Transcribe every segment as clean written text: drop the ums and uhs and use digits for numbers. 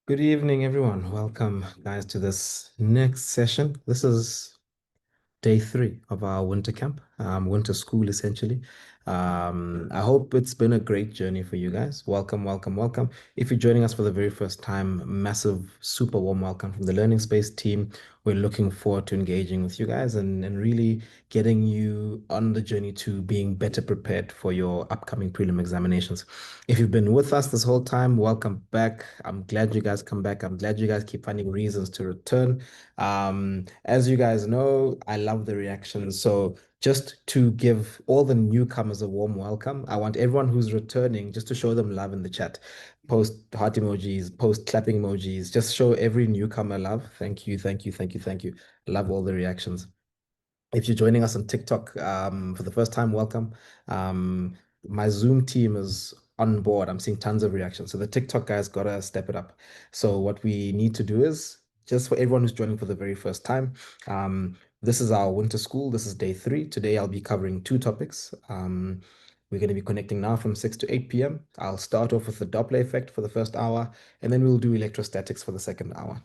Good evening, everyone. Welcome, guys, to this next session. This is day three of our winter camp, winter school, essentially. I hope it's been a great journey for you guys. Welcome, welcome, welcome. If you're joining us for the very first time, massive, super warm welcome from the Learning Space team. We're looking forward to engaging with you guys and really getting you on the journey to being better prepared for your upcoming prelim examinations. If you've been with us this whole time, welcome back. I'm glad you guys come back. I'm glad you guys keep finding reasons to return. As you guys know, I love the reactions. So just to give all the newcomers a warm welcome, I want everyone who's returning just to show them love in the chat. Post heart emojis, post clapping emojis, just show every newcomer love. Thank you, thank you, thank you, thank you. Love all the reactions. If you're joining us on TikTok for the first time, welcome. Um, my Zoom team is on board. I'm seeing tons of reactions. So the TikTok guys gotta step it up. So what we need to do is just for everyone who's joining for the very first time, this is our winter school. This is day three. Today I'll be covering two topics. We're going to be connecting now from 6 to 8 p.m. I'll start off with the Doppler effect for the first hour, and then we'll do electrostatics for the second hour.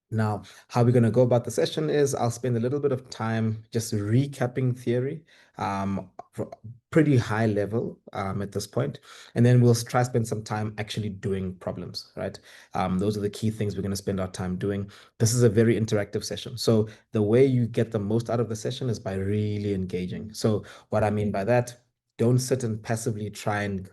Now, how we're going to go about the session is I'll spend a little bit of time just recapping theory, for pretty high level at this point, and then we'll try to spend some time actually doing problems, right? Those are the key things we're going to spend our time doing. This is a very interactive session. So the way you get the most out of the session is by really engaging. So what I mean by that, don't sit and passively try and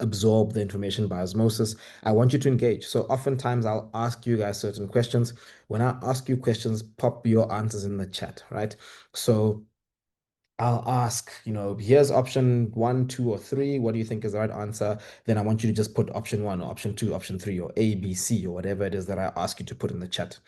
absorb the information by osmosis. I want you to engage. So oftentimes I'll ask you guys certain questions. When I ask you questions, pop your answers in the chat, right? So I'll ask, here's option one, two, or three. What do you think is the right answer? Then I want you to just put option one or option two, option three, or A, B, C, or whatever it is that I ask you to put in the chat.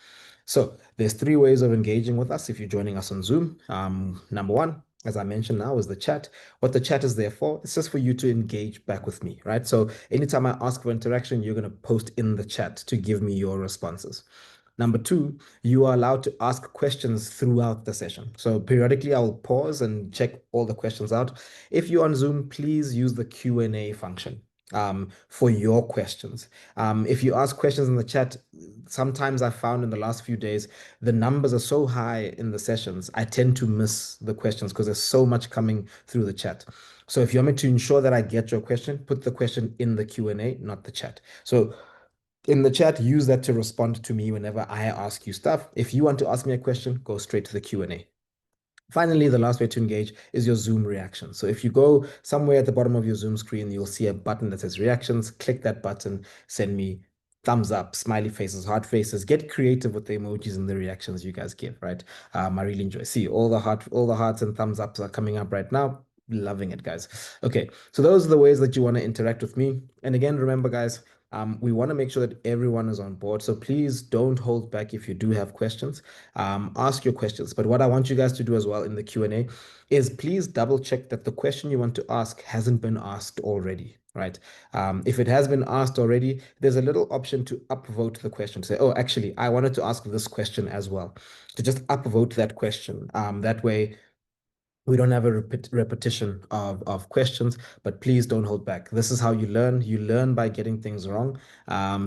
So there's three ways of engaging with us if you're joining us on Zoom. Number one, as I mentioned now, is the chat. What the chat is there for, it's just for you to engage back with me, right? So anytime I ask for interaction, you're going to post in the chat to give me your responses. Number two, you are allowed to ask questions throughout the session. So periodically, I will pause and check all the questions out. If you're on Zoom, please use the Q&A function for your questions. If you ask questions in the chat, sometimes I found in the last few days, the numbers are so high in the sessions, I tend to miss the questions because there's so much coming through the chat. So if you want me to ensure that I get your question, put the question in the Q&A, not the chat. So in the chat, use that to respond to me whenever I ask you stuff. If you want to ask me a question, go straight to the Q&A. Finally, the last way to engage is your Zoom reaction. So if you go somewhere at the bottom of your Zoom screen, you'll see a button that says reactions. Click that button, send me thumbs up, smiley faces, heart faces. Get creative with the emojis and the reactions you guys give, right? I really enjoy. See, all the hearts and thumbs ups are coming up right now. Loving it, guys. Okay, so those are the ways that you want to interact with me. And again, remember, guys, we want to make sure that everyone is on board. So please don't hold back if you do have questions. Ask your questions. But what I want you guys to do as well in the Q&A is please double check that the question you want to ask hasn't been asked already, right? If it has been asked already, there's a little option to upvote the question to say, oh, actually, I wanted to ask this question as well, to just upvote that question. That way, we don't have a repetition of questions, but please don't hold back. This is how you learn. You learn by getting things wrong.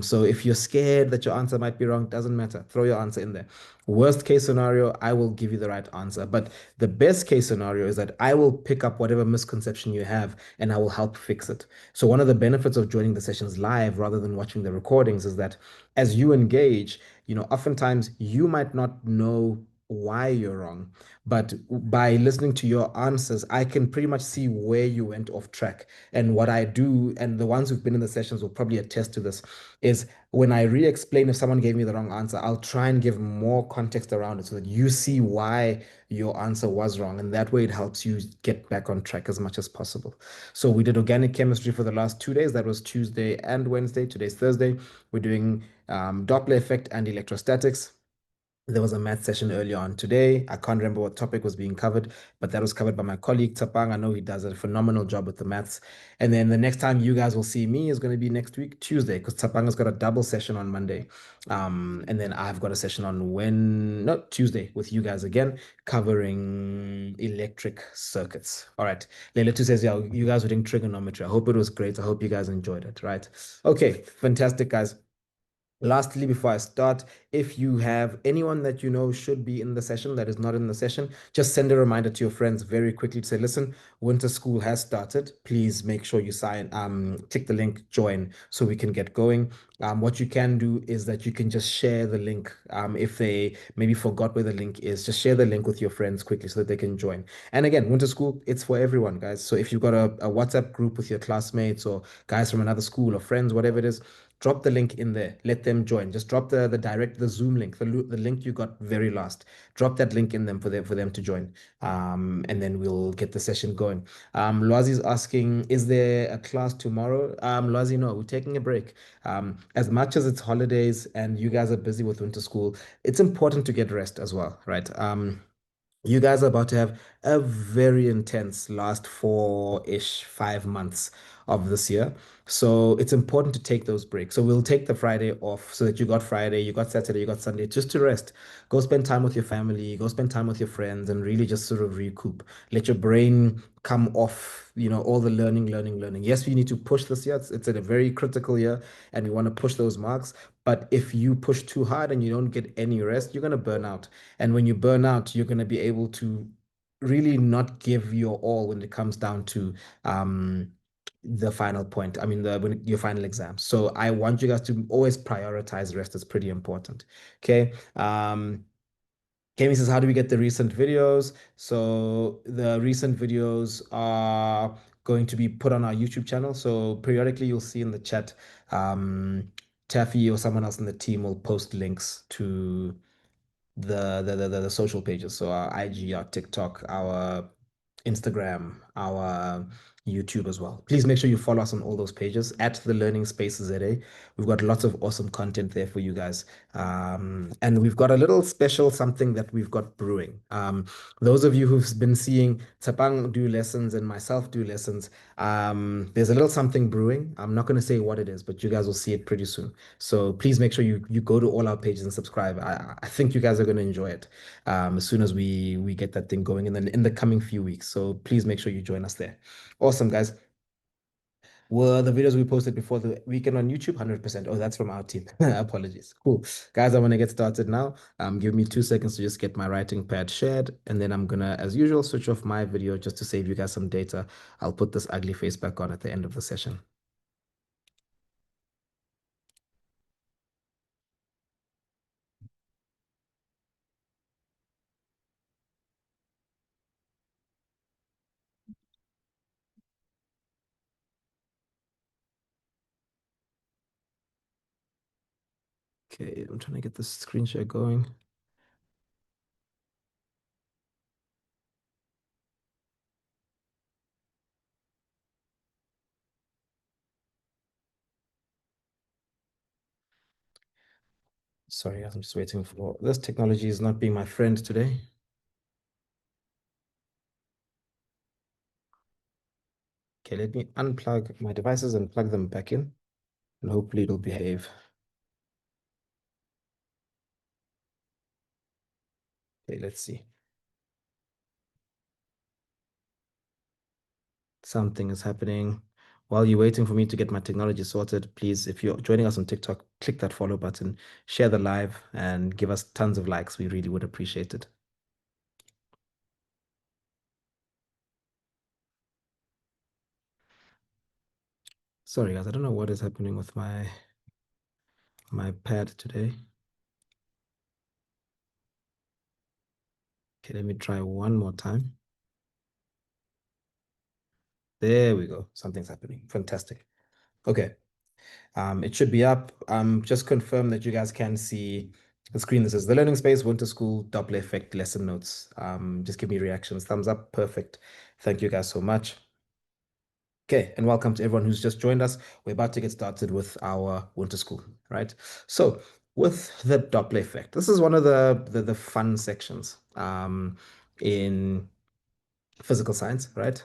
So if you're scared that your answer might be wrong, doesn't matter. Throw your answer in there. Worst case scenario, I will give you the right answer. But the best case scenario is that I will pick up whatever misconception you have and I will help fix it. So one of the benefits of joining the sessions live rather than watching the recordings is that as you engage, oftentimes you might not know why you're wrong. But by listening to your answers, I can pretty much see where you went off track. And what I do, and the ones who've been in the sessions will probably attest to this, is when I re-explain if someone gave me the wrong answer, I'll try and give more context around it so that you see why your answer was wrong. And that way it helps you get back on track as much as possible. So we did organic chemistry for the last 2 days. That was Tuesday and Wednesday. Today's Thursday. We're doing Doppler effect and electrostatics. There was a math session earlier on today. I can't remember what topic was being covered, but that was covered by my colleague Tapang. I know he does a phenomenal job with the maths. And then the next time you guys will see me is going to be next week, Tuesday, because Tapang has got a double session on Monday. And then I've got a session on Tuesday with you guys again, covering electric circuits. All right. Leila too says, yeah, you guys were doing trigonometry. I hope it was great. I hope you guys enjoyed it, right? Okay, fantastic, guys. Lastly, before I start, if you have anyone that you know should be in the session that is not in the session, just send a reminder to your friends very quickly to say, listen, winter school has started. Please make sure you tick the link, join so we can get going. What you can do is that you can just share the link. If they maybe forgot where the link is, just share the link with your friends quickly so that they can join. And again, winter school, it's for everyone, guys. So if you've got a WhatsApp group with your classmates or guys from another school or friends, whatever it is, drop the link in there. Let them join. Just drop the Zoom link, the link you got very last. Drop that link in them for them to join. And then we'll get the session going. Loazi's asking, is there a class tomorrow? Loazi, no, we're taking a break. As much as it's holidays and you guys are busy with winter school, it's important to get rest as well, right? You guys are about to have a very intense last 4-ish, 5 months of this year. So it's important to take those breaks. So we'll take the Friday off so that you got Friday, you got Saturday, you got Sunday, just to rest. Go spend time with your family, go spend time with your friends, and really just sort of recoup. Let your brain come off, all the learning, learning, learning. Yes, we need to push this year. It's a very critical year, and we want to push those marks. But if you push too hard and you don't get any rest, you're going to burn out. And when you burn out, you're going to be able to really not give your all when it comes down to the final point. I mean, your final exam. So I want you guys to always prioritize rest. It's pretty important. Okay. Kami says, how do we get the recent videos? So the recent videos are going to be put on our YouTube channel. So periodically you'll see in the chat, Taffy or someone else in the team will post links to the social pages. So our IG, our TikTok, our Instagram, our YouTube as well. Please make sure you follow us on all those pages at the Learning Spaces ZA. We've got lots of awesome content there for you guys. And we've got a little special something that we've got brewing. Those of you who've been seeing Tsapang do lessons and myself do lessons, there's a little something brewing. I'm not going to say what it is, but you guys will see it pretty soon. So please make sure you go to all our pages and subscribe. I think you guys are going to enjoy it as soon as we get that thing going in the coming few weeks. So please make sure you join us there. Awesome, guys. Were the videos we posted before the weekend on YouTube? 100%. Oh, that's from our team. Apologies. Cool. Guys, I want to get started now. Give me 2 seconds to just get my writing pad shared, and then I'm gonna, as usual, switch off my video just to save you guys some data. I'll put this ugly face back on at the end of the session. Okay, I'm trying to get the screen share going. Sorry, guys, I'm just waiting for this technology is not being my friend today. Okay, let me unplug my devices and plug them back in, and hopefully it'll behave. Okay, let's see. Something is happening. While you're waiting for me to get my technology sorted, please, if you're joining us on TikTok, click that follow button, share the live, and give us tons of likes. We really would appreciate it. Sorry, guys, I don't know what is happening with my pad today. Okay, let me try one more time. There we go. Something's happening. Fantastic. Okay. It should be up. Just confirm that you guys can see the screen that says the Learning Space, Winter School, Doppler Effect, lesson notes. Just give me reactions. Thumbs up. Perfect. Thank you guys so much. Okay, and welcome to everyone who's just joined us. We're about to get started with our winter school, right? So with the Doppler effect, this is one of the fun sections in physical science, right?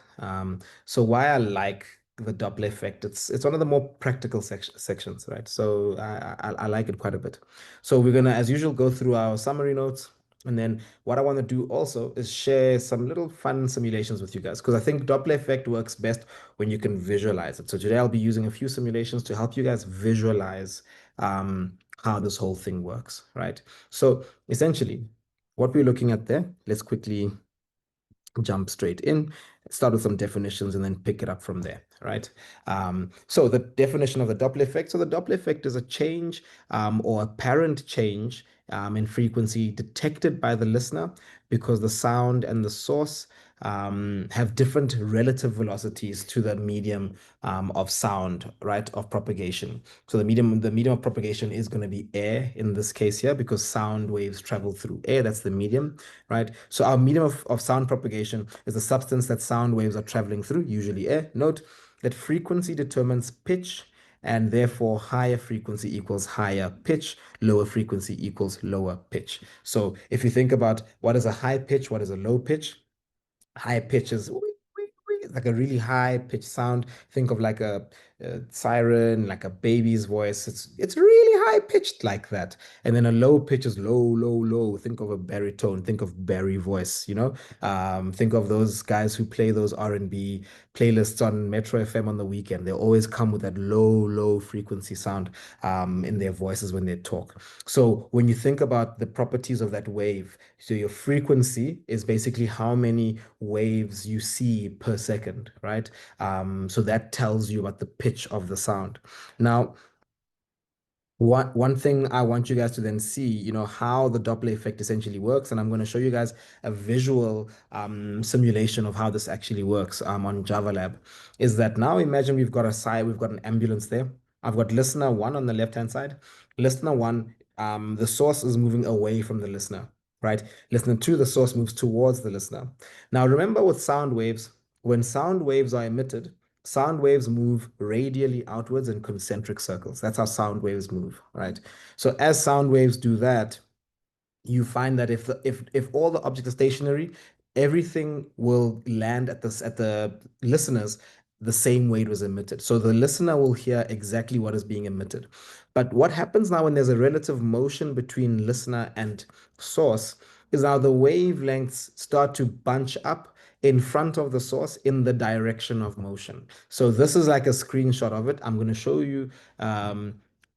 So why I like the Doppler effect, it's one of the more practical sections, right? So I like it quite a bit. So we're gonna, as usual, go through our summary notes. And then what I want to do also is share some little fun simulations with you guys because I think Doppler effect works best when you can visualize it. So today I'll be using a few simulations to help you guys visualize how this whole thing works, right? So essentially, what we're looking at there, let's quickly jump straight in, start with some definitions, and then pick it up from there, right? So the definition of the Doppler effect. So the Doppler effect is a change or apparent change in frequency detected by the listener because the sound and the source have different relative velocities to the medium of sound, right, of propagation. So the medium of propagation is going to be air in this case here because sound waves travel through air. That's the medium, right? So our medium of sound propagation is the substance that sound waves are traveling through, usually air. Note that frequency determines pitch, and therefore higher frequency equals higher pitch, lower frequency equals lower pitch. So if you think about what is a high pitch, what is a low pitch, high pitches, like a really high pitch sound. Think of like a siren, like a baby's voice. It's really high pitched like that. And then a low pitch is low, low, low. Think of a baritone. Think of Barry voice. Think of those guys who play those R&B playlists on Metro FM on the weekend. They always come with that low, low frequency sound in their voices when they talk. So when you think about the properties of that wave, so your frequency is basically how many waves you see per second, right? So that tells you about the pitch of the sound. Now, one thing I want you guys to then see, how the Doppler effect essentially works, and I'm going to show you guys a visual simulation of how this actually works on Java Lab, is that now imagine we've got an ambulance there. I've got listener one on the left-hand side. Listener one, the source is moving away from the listener, right? Listener two, the source moves towards the listener. Now remember with sound waves, when sound waves are emitted, sound waves move radially outwards in concentric circles. That's how sound waves move, right? So as sound waves do that, you find that if all the objects are stationary, everything will land at the listeners the same way it was emitted. So the listener will hear exactly what is being emitted. But what happens now when there's a relative motion between listener and source is now the wavelengths start to bunch up in front of the source in the direction of motion. So this is like a screenshot of it. I'm going to show you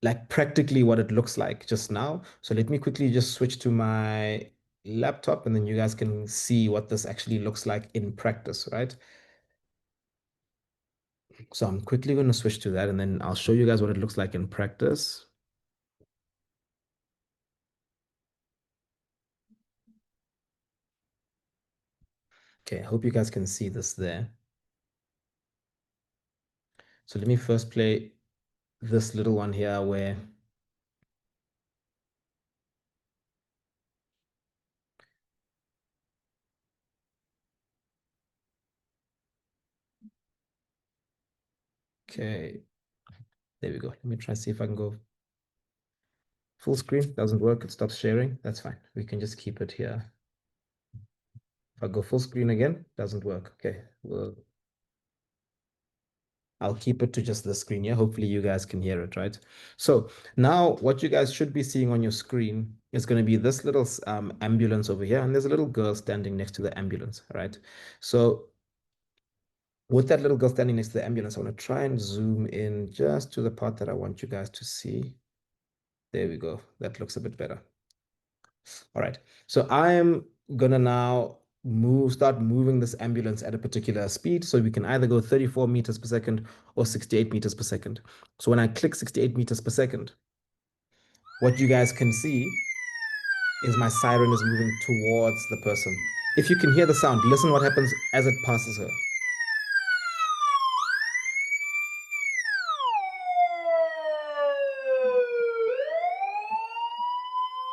like practically what it looks like just now. So let me quickly just switch to my laptop and then you guys can see what this actually looks like in practice, right? So I'm quickly going to switch to that and then I'll show you guys what it looks like in practice. Okay, I hope you guys can see this there. So let me first play this little one here where okay, there we go. Let me try see if I can go full screen. Doesn't work. It stops sharing. That's fine. We can just keep it here. If I go full screen again, doesn't work. Okay, I'll keep it to just the screen here. Hopefully you guys can hear it, right? So now what you guys should be seeing on your screen is going to be this little ambulance over here. And there's a little girl standing next to the ambulance, right? So with that little girl standing next to the ambulance, I want to try and zoom in just to the part that I want you guys to see. There we go. That looks a bit better. All right. So I'm gonna now start moving this ambulance at a particular speed. So we can either go 34 meters per second or 68 meters per second. So when I click 68 meters per second, what you guys can see is my siren is moving towards the person. If you can hear the sound, listen what happens as it passes her.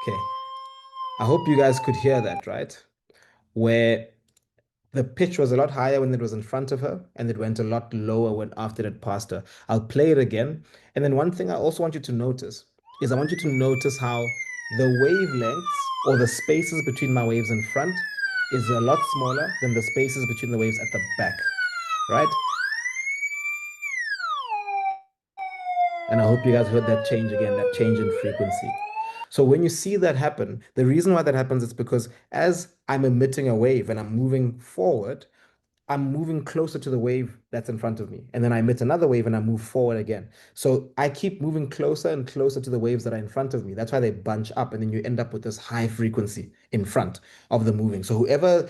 Okay. I hope you guys could hear that, right? Where the pitch was a lot higher when it was in front of her, and it went a lot lower when after it passed her. I'll play it again. And then one thing I also want you to notice is I want you to notice how the wavelengths or the spaces between my waves in front is a lot smaller than the spaces between the waves at the back, right? And I hope you guys heard that change again, that change in frequency. So when you see that happen, the reason why that happens is because as I'm emitting a wave and I'm moving forward, I'm moving closer to the wave that's in front of me. And then I emit another wave and I move forward again. So I keep moving closer and closer to the waves that are in front of me. That's why they bunch up. And then you end up with this high frequency in front of the moving. So whoever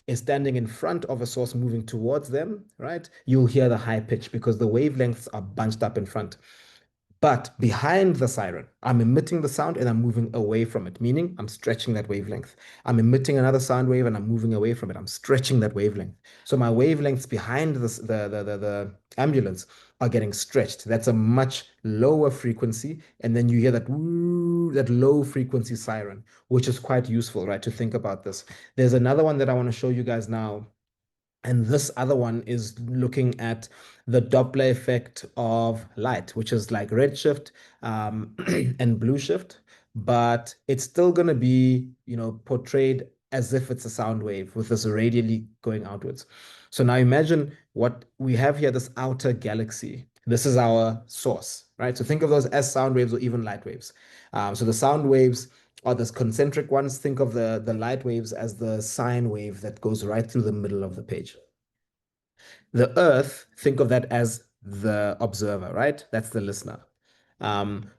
is standing in front of a source moving towards them, right? You'll hear the high pitch because the wavelengths are bunched up in front. But behind the siren, I'm emitting the sound and I'm moving away from it, meaning I'm stretching that wavelength. I'm emitting another sound wave and I'm moving away from it. I'm stretching that wavelength. So my wavelengths behind the ambulance are getting stretched. That's a much lower frequency. And then you hear that woo, that low frequency siren, which is quite useful, right? To think about this. There's another one that I want to show you guys now, and this other one is looking at the Doppler effect of light, which is like redshift and blue shift, but it's still going to be, portrayed as if it's a sound wave with this radially going outwards. So now imagine what we have here, this outer galaxy. This is our source, right? So think of those as sound waves or even light waves. So the sound waves are those concentric ones. Think of the light waves as the sine wave that goes right through the middle of the page. The Earth, think of that as the observer, right? That's the listener.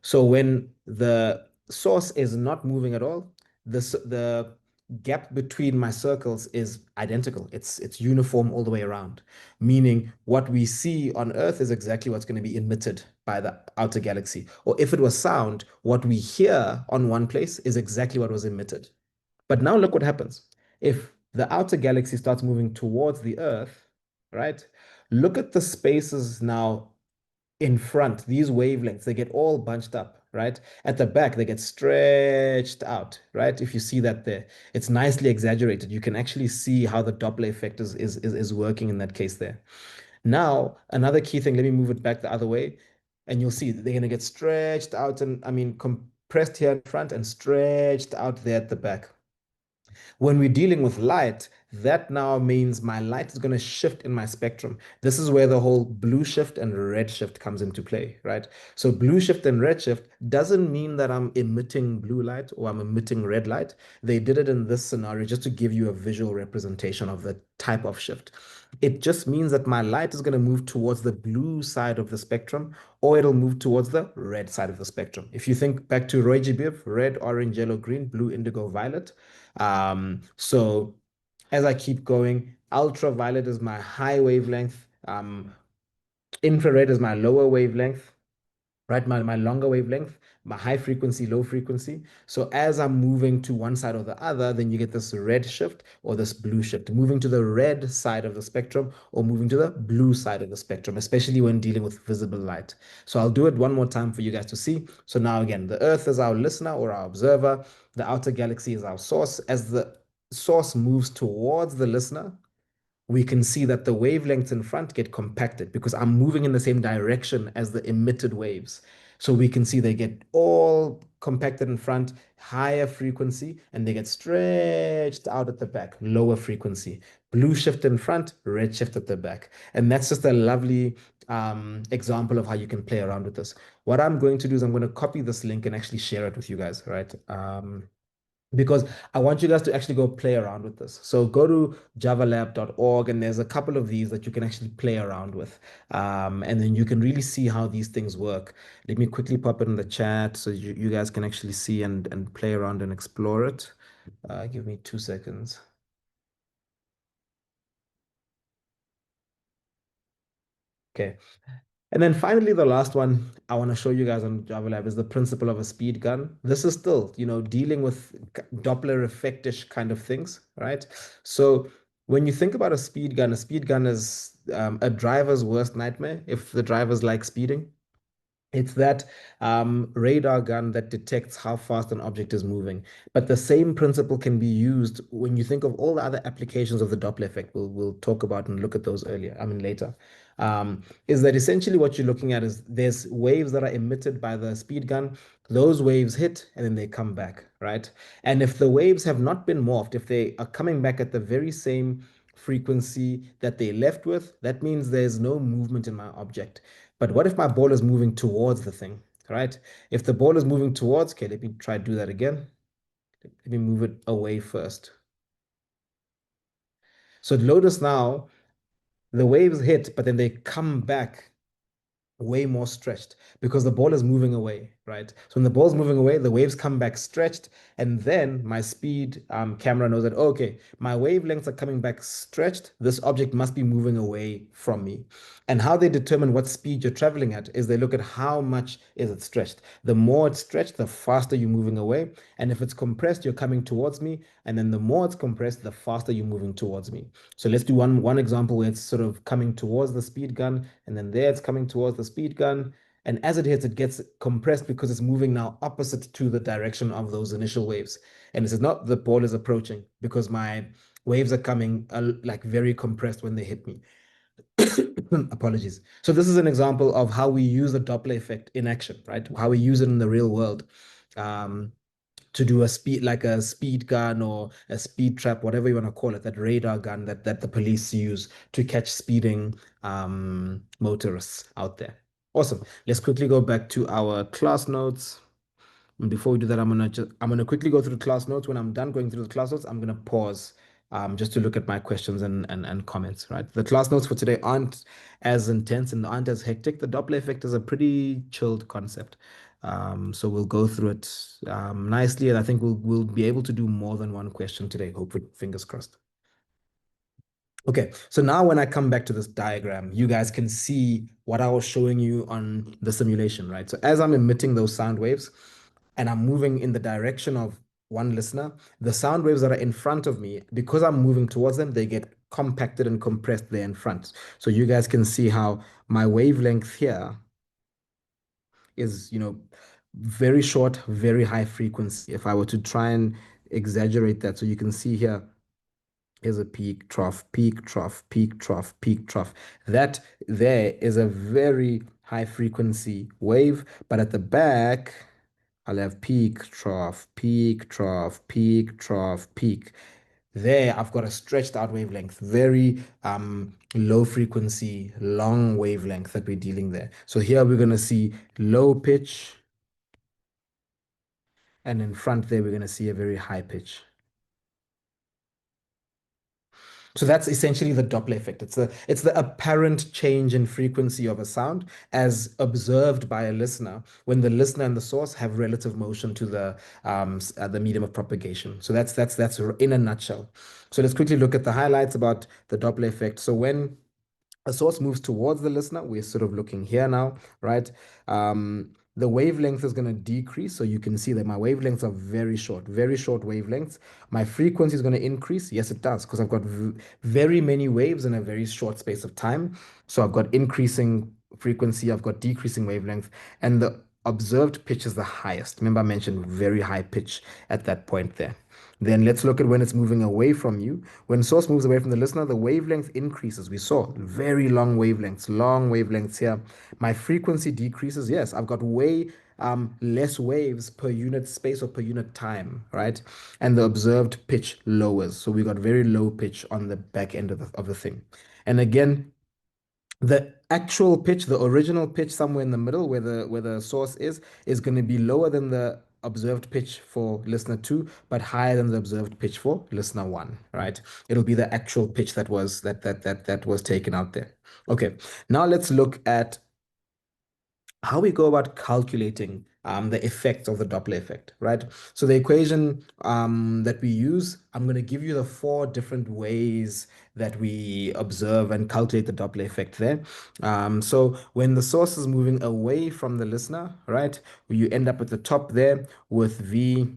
So when the source is not moving at all, the gap between my circles is identical. It's uniform all the way around, meaning what we see on Earth is exactly what's going to be emitted by the outer galaxy. Or if it was sound, what we hear on one place is exactly what was emitted. But now look what happens. If the outer galaxy starts moving towards the Earth, right? Look at the spaces now in front, these wavelengths, they get all bunched up, right? At the back, they get stretched out, right? If you see that there, it's nicely exaggerated. You can actually see how the Doppler effect is working in that case there. Now, another key thing, let me move it back the other way, and you'll see they're going to get stretched out and, I mean, compressed here in front and stretched out there at the back. When we're dealing with light, that now means my light is going to shift in my spectrum. This is where the whole blue shift and red shift comes into play, right? So blue shift and red shift doesn't mean that I'm emitting blue light or I'm emitting red light. They did it in this scenario just to give you a visual representation of the type of shift. It just means that my light is going to move towards the blue side of the spectrum, or it'll move towards the red side of the spectrum. If you think back to Roy G. Biv, red, orange, yellow, green, blue, indigo, violet, so as I keep going, ultraviolet is my high wavelength, infrared is my lower wavelength, right? My longer wavelength, my high frequency, low frequency. So as I'm moving to one side or the other, then you get this red shift or this blue shift, moving to the red side of the spectrum or moving to the blue side of the spectrum, especially when dealing with visible light. So I'll do it one more time for you guys to see. So now again, the Earth is our listener or our observer. The outer galaxy is our source. As the source moves towards the listener, we can see that the wavelengths in front get compacted because I'm moving in the same direction as the emitted waves. So we can see they get all compacted in front, higher frequency, and they get stretched out at the back, lower frequency. Blue shift in front, red shift at the back. And that's just a lovely example of how you can play around with this. What I'm going to do is I'm going to copy this link and actually share it with you guys, right? Because I want you guys to actually go play around with this. So go to javalab.org and there's a couple of these that you can actually play around with. And then you can really see how these things work. Let me quickly pop it in the chat so you guys can actually see and play around and explore it. Give me 2 seconds. Okay. And then finally, the last one I want to show you guys on Java Lab is the principle of a speed gun. This is still, dealing with Doppler effectish kind of things, right? So when you think about a speed gun is a driver's worst nightmare if the driver's like speeding. It's that radar gun that detects how fast an object is moving. But the same principle can be used when you think of all the other applications of the Doppler effect. We'll talk about and look at those later. Is that essentially what you're looking at is there's waves that are emitted by the speed gun. Those waves hit and then they come back, right? And if the waves have not been morphed, if they are coming back at the very same frequency that they left with, that means there's no movement in my object. But what if my ball is moving towards the thing? right? If the ball is moving towards, okay, let me try to do that again. Let me move it away first. So notice now the waves hit, but then they come back way more stretched because the ball is moving away, right? So when the ball's moving away, the waves come back stretched, and then my speed camera knows that, okay, my wavelengths are coming back stretched. This object must be moving away from me. And how they determine what speed you're traveling at is they look at how much is it stretched. The more it's stretched, the faster you're moving away. And if it's compressed, you're coming towards me. And then the more it's compressed, the faster you're moving towards me. So let's do one example where it's sort of coming towards the speed gun, and then there it's coming towards the speed gun. And as it hits, it gets compressed because it's moving now opposite to the direction of those initial waves. And this is not the ball is approaching because my waves are coming like very compressed when they hit me. Apologies. So this is an example of how we use the Doppler effect in action, right? How we use it in the real world. To do a speed like a speed gun or a speed trap, whatever you want to call it, that radar gun that the police use to catch speeding motorists out there. Awesome. Let's quickly go back to our class notes. And before we do that, I'm gonna quickly go through the class notes. When I'm done going through the class notes, I'm gonna pause just to look at my questions and comments. Right. The class notes for today aren't as intense and aren't as hectic. The Doppler effect is a pretty chilled concept. So we'll go through it nicely, and I think we'll be able to do more than one question today. Hopefully, fingers crossed. Okay, so now when I come back to this diagram, you guys can see what I was showing you on the simulation, right? So as I'm emitting those sound waves and I'm moving in the direction of one listener, the sound waves that are in front of me, because I'm moving towards them, they get compacted and compressed there in front. So you guys can see how my wavelength here is, very short, very high frequency. If I were to try and exaggerate that, so you can see here, is a peak, trough, peak, trough, peak, trough, peak, trough. That there is a very high frequency wave, but at the back, I'll have peak, trough, peak, trough, peak, trough, peak. There, I've got a stretched out wavelength, very low frequency, long wavelength that we're dealing there. So here we're going to see low pitch, and in front there, we're going to see a very high pitch. So that's essentially the Doppler effect. It's the apparent change in frequency of a sound as observed by a listener when the listener and the source have relative motion to the medium of propagation. So that's in a nutshell. So let's quickly look at the highlights about the Doppler effect. So when a source moves towards the listener, we're sort of looking here now, right? The wavelength is going to decrease. So you can see that my wavelengths are very short wavelengths. My frequency is going to increase. Yes, it does, because I've got very many waves in a very short space of time. So I've got increasing frequency, I've got decreasing wavelength, and the observed pitch is the highest. Remember, I mentioned very high pitch at that point there. Then let's look at when it's moving away from you. When source moves away from the listener, the wavelength increases. We saw very long wavelengths here. My frequency decreases. Yes, I've got way less waves per unit space or per unit time, right? And the observed pitch lowers. So we got very low pitch on the back end of the thing. And again, the actual pitch, the original pitch somewhere in the middle where the source is going to be lower than the observed pitch for listener two, but higher than the observed pitch for listener one, right? It'll be the actual pitch that was taken out there. Okay, now let's look at how we go about calculating the effects of the Doppler effect, right? So the equation that we use, I'm going to give you the four different ways that we observe and calculate the Doppler effect there. So when the source is moving away from the listener, right, you end up at the top there with V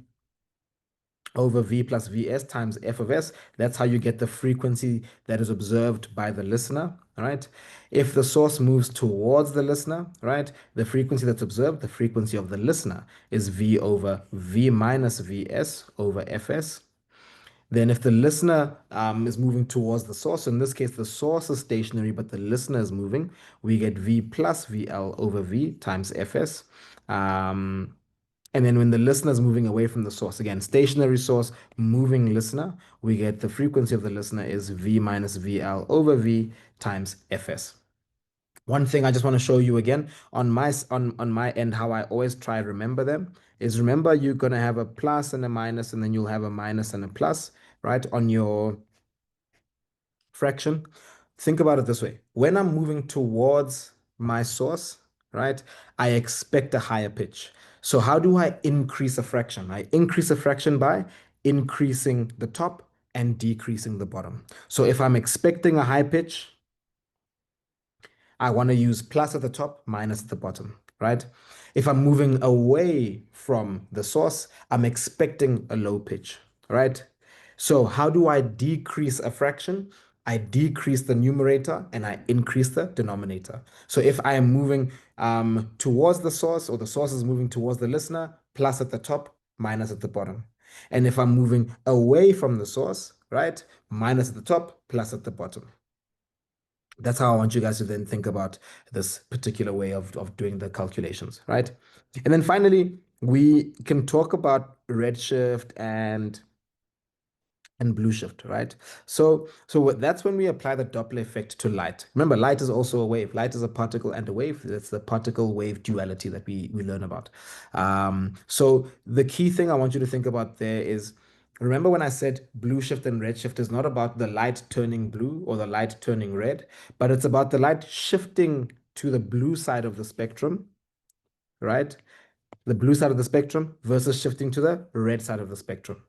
over V plus Vs times f of s. That's how you get the frequency that is observed by the listener, right? If the source moves towards the listener, right, the frequency that's observed, the frequency of the listener, is V over V minus Vs over Fs. Then if the listener is moving towards the source, so in this case, the source is stationary, but the listener is moving, we get V plus VL over V times Fs. And then when the listener is moving away from the source, again, stationary source, moving listener, we get the frequency of the listener is V minus VL over V times Fs. One thing I just want to show you again on my end, how I always try to remember them is, remember you're going to have a plus and a minus, and then you'll have a minus and a plus, right, on your fraction. Think about it this way. When I'm moving towards my source, right, I expect a higher pitch. So how do I increase a fraction? I increase a fraction by increasing the top and decreasing the bottom. So if I'm expecting a high pitch, I want to use plus at the top, minus at the bottom, right? If I'm moving away from the source, I'm expecting a low pitch, right? So how do I decrease a fraction? I decrease the numerator and I increase the denominator. So if I am moving towards the source, or the source is moving towards the listener, plus at the top, minus at the bottom. And if I'm moving away from the source, right, minus at the top, plus at the bottom. That's how I want you guys to then think about this particular way of doing the calculations, right? And then finally, we can talk about redshift and blue shift, right? So that's when we apply the Doppler effect to light. Remember, light is also a wave. Light is a particle and a wave. That's the particle wave duality that we learn about. So the key thing I want you to think about there is, remember when I said blue shift and red shift is not about the light turning blue or the light turning red, but it's about the light shifting to the blue side of the spectrum, right? The blue side of the spectrum versus shifting to the red side of the spectrum.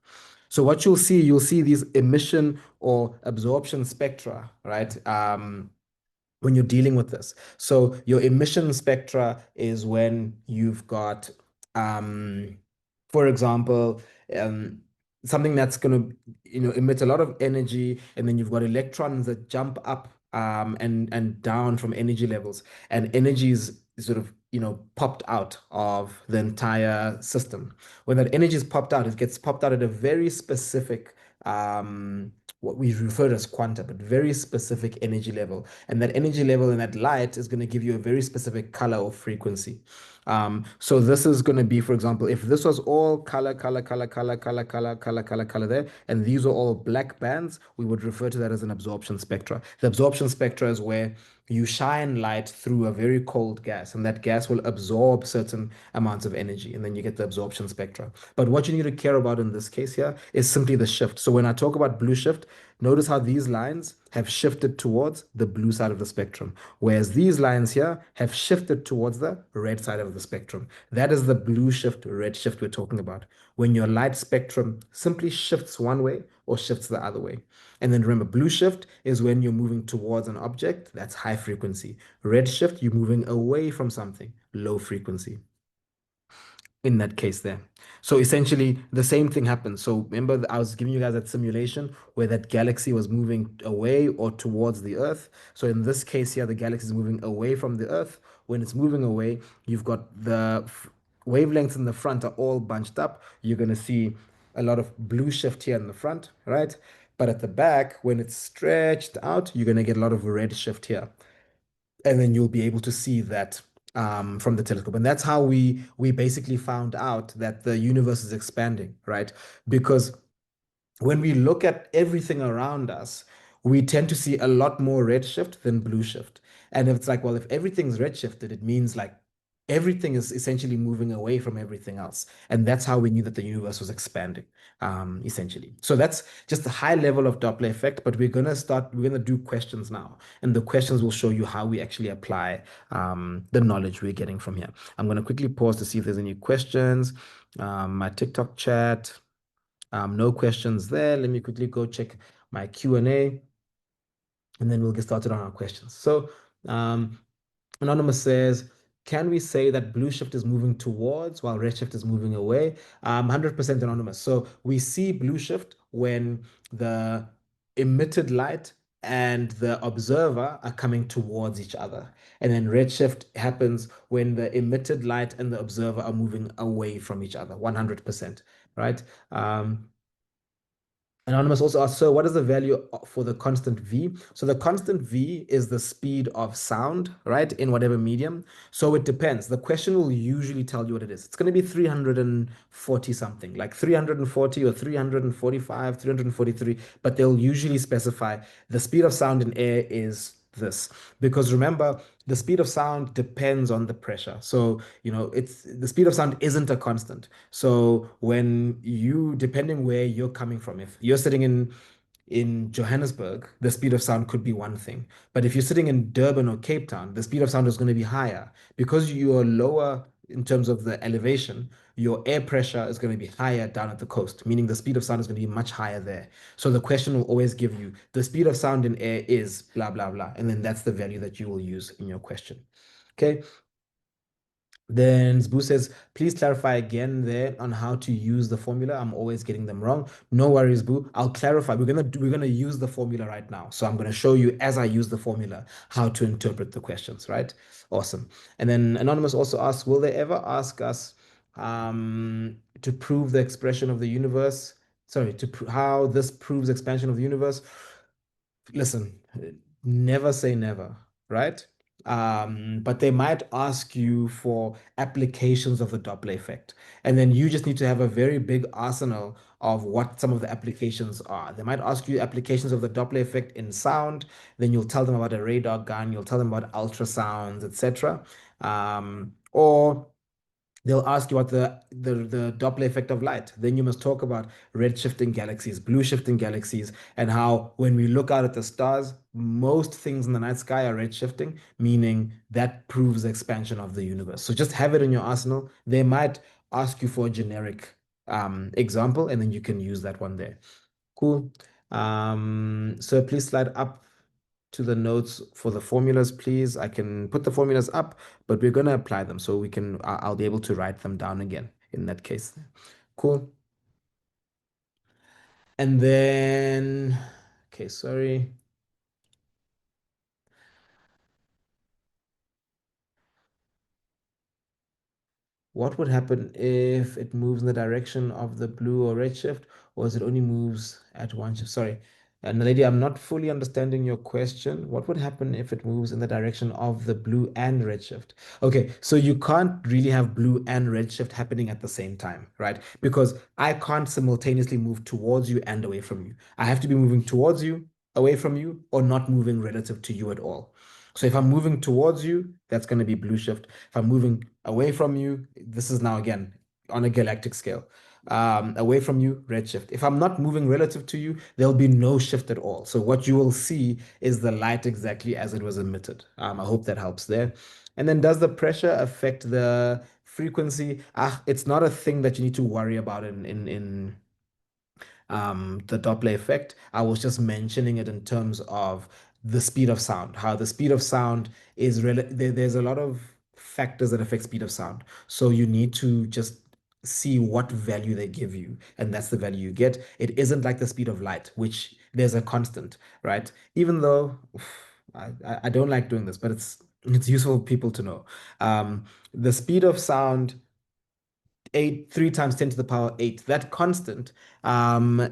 So what you'll see these emission or absorption spectra, right? When you're dealing with this. So your emission spectra is when you've got, um, for example, um, something that's going to, emit a lot of energy, and then you've got electrons that jump up and down from energy levels, and energy is sort of, popped out of the entire system. When that energy is popped out, it gets popped out at a very specific, what we refer to as quanta, but very specific energy level. And that energy level in that light is going to give you a very specific color or frequency. So this is going to be, for example, if this was all color, color, color, color, color, color, color, color, color there, and these are all black bands, we would refer to that as an absorption spectra. The absorption spectra is where you shine light through a very cold gas, and that gas will absorb certain amounts of energy, and then you get the absorption spectra. But what you need to care about in this case here is simply the shift. So when I talk about blue shift, notice how these lines have shifted towards the blue side of the spectrum, whereas these lines here have shifted towards the red side of the spectrum. That is the blue shift, red shift we're talking about, when your light spectrum simply shifts one way or shifts the other way. And then remember, blue shift is when you're moving towards an object, that's high frequency. Red shift, you're moving away from something, low frequency in that case there. So essentially the same thing happens. So remember I was giving you guys that simulation where that galaxy was moving away or towards the Earth. So in this case here, the galaxy is moving away from the Earth. When it's moving away, you've got the wavelengths in the front are all bunched up. You're going to see a lot of blue shift here in the front, right? But at the back, when it's stretched out, you're going to get a lot of red shift here, and then you'll be able to see that from the telescope. And that's how we basically found out that the universe is expanding, right? Because when we look at everything around us, we tend to see a lot more redshift than blue shift. And if it's like, well, if everything's redshifted, it means like everything is essentially moving away from everything else. And that's how we knew that the universe was expanding, essentially. So that's just a high level of Doppler effect, but we're gonna do questions now. And the questions will show you how we actually apply the knowledge we're getting from here. I'm gonna quickly pause to see if there's any questions. My TikTok chat. No questions there. Let me quickly go check my Q&A, and then we'll get started on our questions. So Anonymous says, can we say that blue shift is moving towards while red shift is moving away? 100% anonymous. So we see blue shift when the emitted light and the observer are coming towards each other. And then red shift happens when the emitted light and the observer are moving away from each other, 100%, right? Anonymous also asks, so what is the value for the constant V? So the constant V is the speed of sound, right, in whatever medium. So it depends. The question will usually tell you what it is. It's going to be 340 something, like 340 or 345, 343, but they'll usually specify the speed of sound in air is this. Because remember, the speed of sound depends on the pressure. So, it's the speed of sound isn't a constant. So when you, depending where you're coming from, if you're sitting in Johannesburg, the speed of sound could be one thing. But if you're sitting in Durban or Cape Town, the speed of sound is going to be higher because you're lower in terms of the elevation. Your air pressure is going to be higher down at the coast, meaning the speed of sound is going to be much higher there. So the question will always give you the speed of sound in air is blah, blah, blah. And then that's the value that you will use in your question. Okay. Then Zbu says, please clarify again there on how to use the formula. I'm always getting them wrong. No worries, Boo. I'll clarify. We're gonna use the formula right now. So I'm gonna show you as I use the formula how to interpret the questions, right? Awesome. And then Anonymous also asks, will they ever ask us to prove the expression of the universe? Sorry, how this proves expansion of the universe? Listen, never say never, right? But they might ask you for applications of the Doppler effect. And then you just need to have a very big arsenal of what some of the applications are. They might ask you applications of the Doppler effect in sound. Then you'll tell them about a radar gun, you'll tell them about ultrasounds, etc. Or they'll ask you about the Doppler effect of light. Then you must talk about red shifting galaxies, blue shifting galaxies, and how when we look out at the stars, most things in the night sky are red shifting, meaning that proves the expansion of the universe. So just have it in your arsenal. They might ask you for a generic example, and then you can use that one there. Cool. So please slide up to the notes for the formulas, please. I can put the formulas up, but we're going to apply them so I'll be able to write them down again in that case. Cool. And then, okay, sorry. What would happen if it moves in the direction of the blue or red shift, or is it only moves at one shift? Sorry. And lady, I'm not fully understanding your question. What would happen if it moves in the direction of the blue and red shift? Okay, so you can't really have blue and red shift happening at the same time, right? Because I can't simultaneously move towards you and away from you. I have to be moving towards you, away from you, or not moving relative to you at all. So if I'm moving towards you, that's going to be blue shift. If I'm moving away from you, this is now again on a galactic scale. Away from you, red shift. If I'm not moving relative to you, there'll be no shift at all. So what you will see is the light exactly as it was emitted. I hope that helps there. And then does the pressure affect the frequency? It's not a thing that you need to worry about in the Doppler effect. I was just mentioning it in terms of the speed of sound, how the speed of sound is there's a lot of factors that affect speed of sound. So you need to just see what value they give you, and that's the value you get. It isn't like the speed of light, which there's a constant, right? Even though I don't like doing this, but it's useful for people to know. The speed of sound 3 times 10 to the power 8. That constant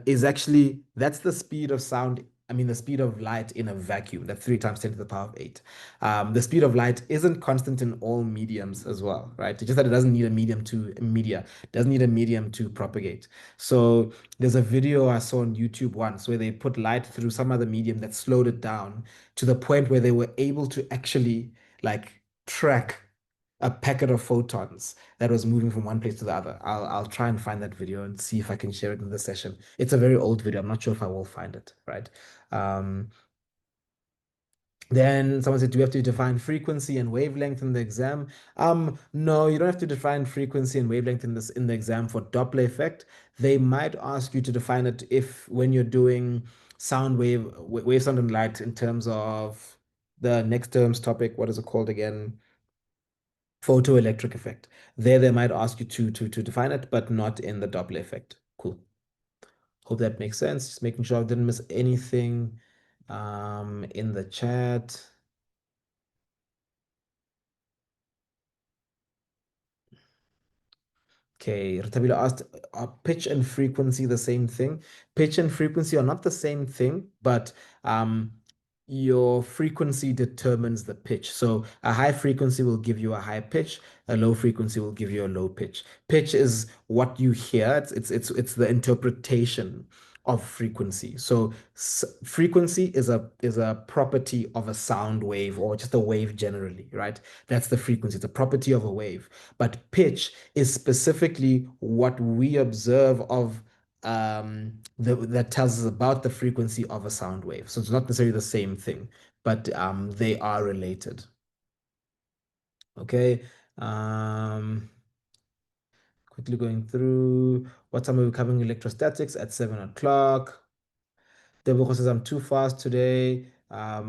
is actually, that's the speed of sound. I mean, the speed of light in a vacuum. That's 3 times 10 to the power of 8. The speed of light isn't constant in all mediums as well, right? It's just that it doesn't need it doesn't need a medium to propagate. So there's a video I saw on YouTube once where they put light through some other medium that slowed it down to the point where they were able to actually like track a packet of photons that was moving from one place to the other. I'll try and find that video and see if I can share it in the session. It's a very old video. I'm not sure if I will find it, right? Um, then someone said, do we have to define frequency and wavelength in the exam? No, you don't have to define frequency and wavelength in the exam for Doppler effect. They might ask you to define it if when you're doing wave sound and light in terms of the next term's topic, what is it called again? Photoelectric effect. There they might ask you to define it, but not in the Doppler effect. Cool. Hope that makes sense. Just making sure I didn't miss anything in the chat. Okay, Ratabila asked, are pitch and frequency the same thing? Pitch and frequency are not the same thing, but um, your frequency determines the pitch. So a high frequency will give you a high pitch, a low frequency will give you a low pitch. Pitch is what you hear, it's the interpretation of frequency. So frequency is a property of a sound wave or just a wave generally, right? That's the frequency. It's a property of a wave. But pitch is specifically what we observe of that tells us about the frequency of a sound wave. So it's not necessarily the same thing, but they are related. Okay. Um, quickly going through. What time are we covering electrostatics? At 7 o'clock. Debucho says, I'm too fast today. Tell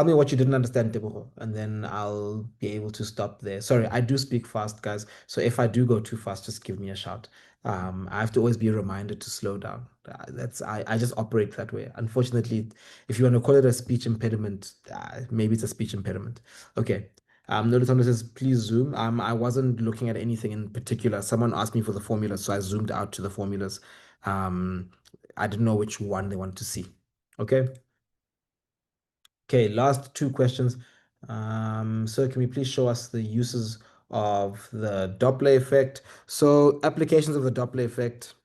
me what you didn't understand, Debucho, and then I'll be able to stop there. Sorry, I do speak fast, guys. So if I do go too fast, just give me a shout. I have to always be reminded to slow down. I just operate that way. Unfortunately, if you want to call it a speech impediment, maybe it's a speech impediment. Okay. Nolitondo says, please zoom. I wasn't looking at anything in particular. Someone asked me for the formulas, so I zoomed out to the formulas. Um, I didn't know which one they wanted to see. Okay. Okay, last two questions. So can we please show us the uses of the Doppler effect? So applications of the Doppler effect.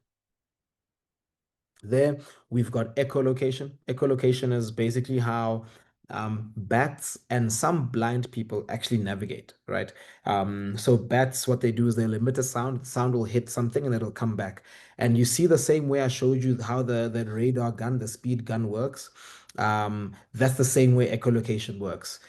There, we've got echolocation. Echolocation is basically how bats and some blind people actually navigate, right? So bats, what they do is they'll emit a sound, sound will hit something and it'll come back. And you see the same way I showed you how the radar gun, the speed gun works. That's the same way echolocation works.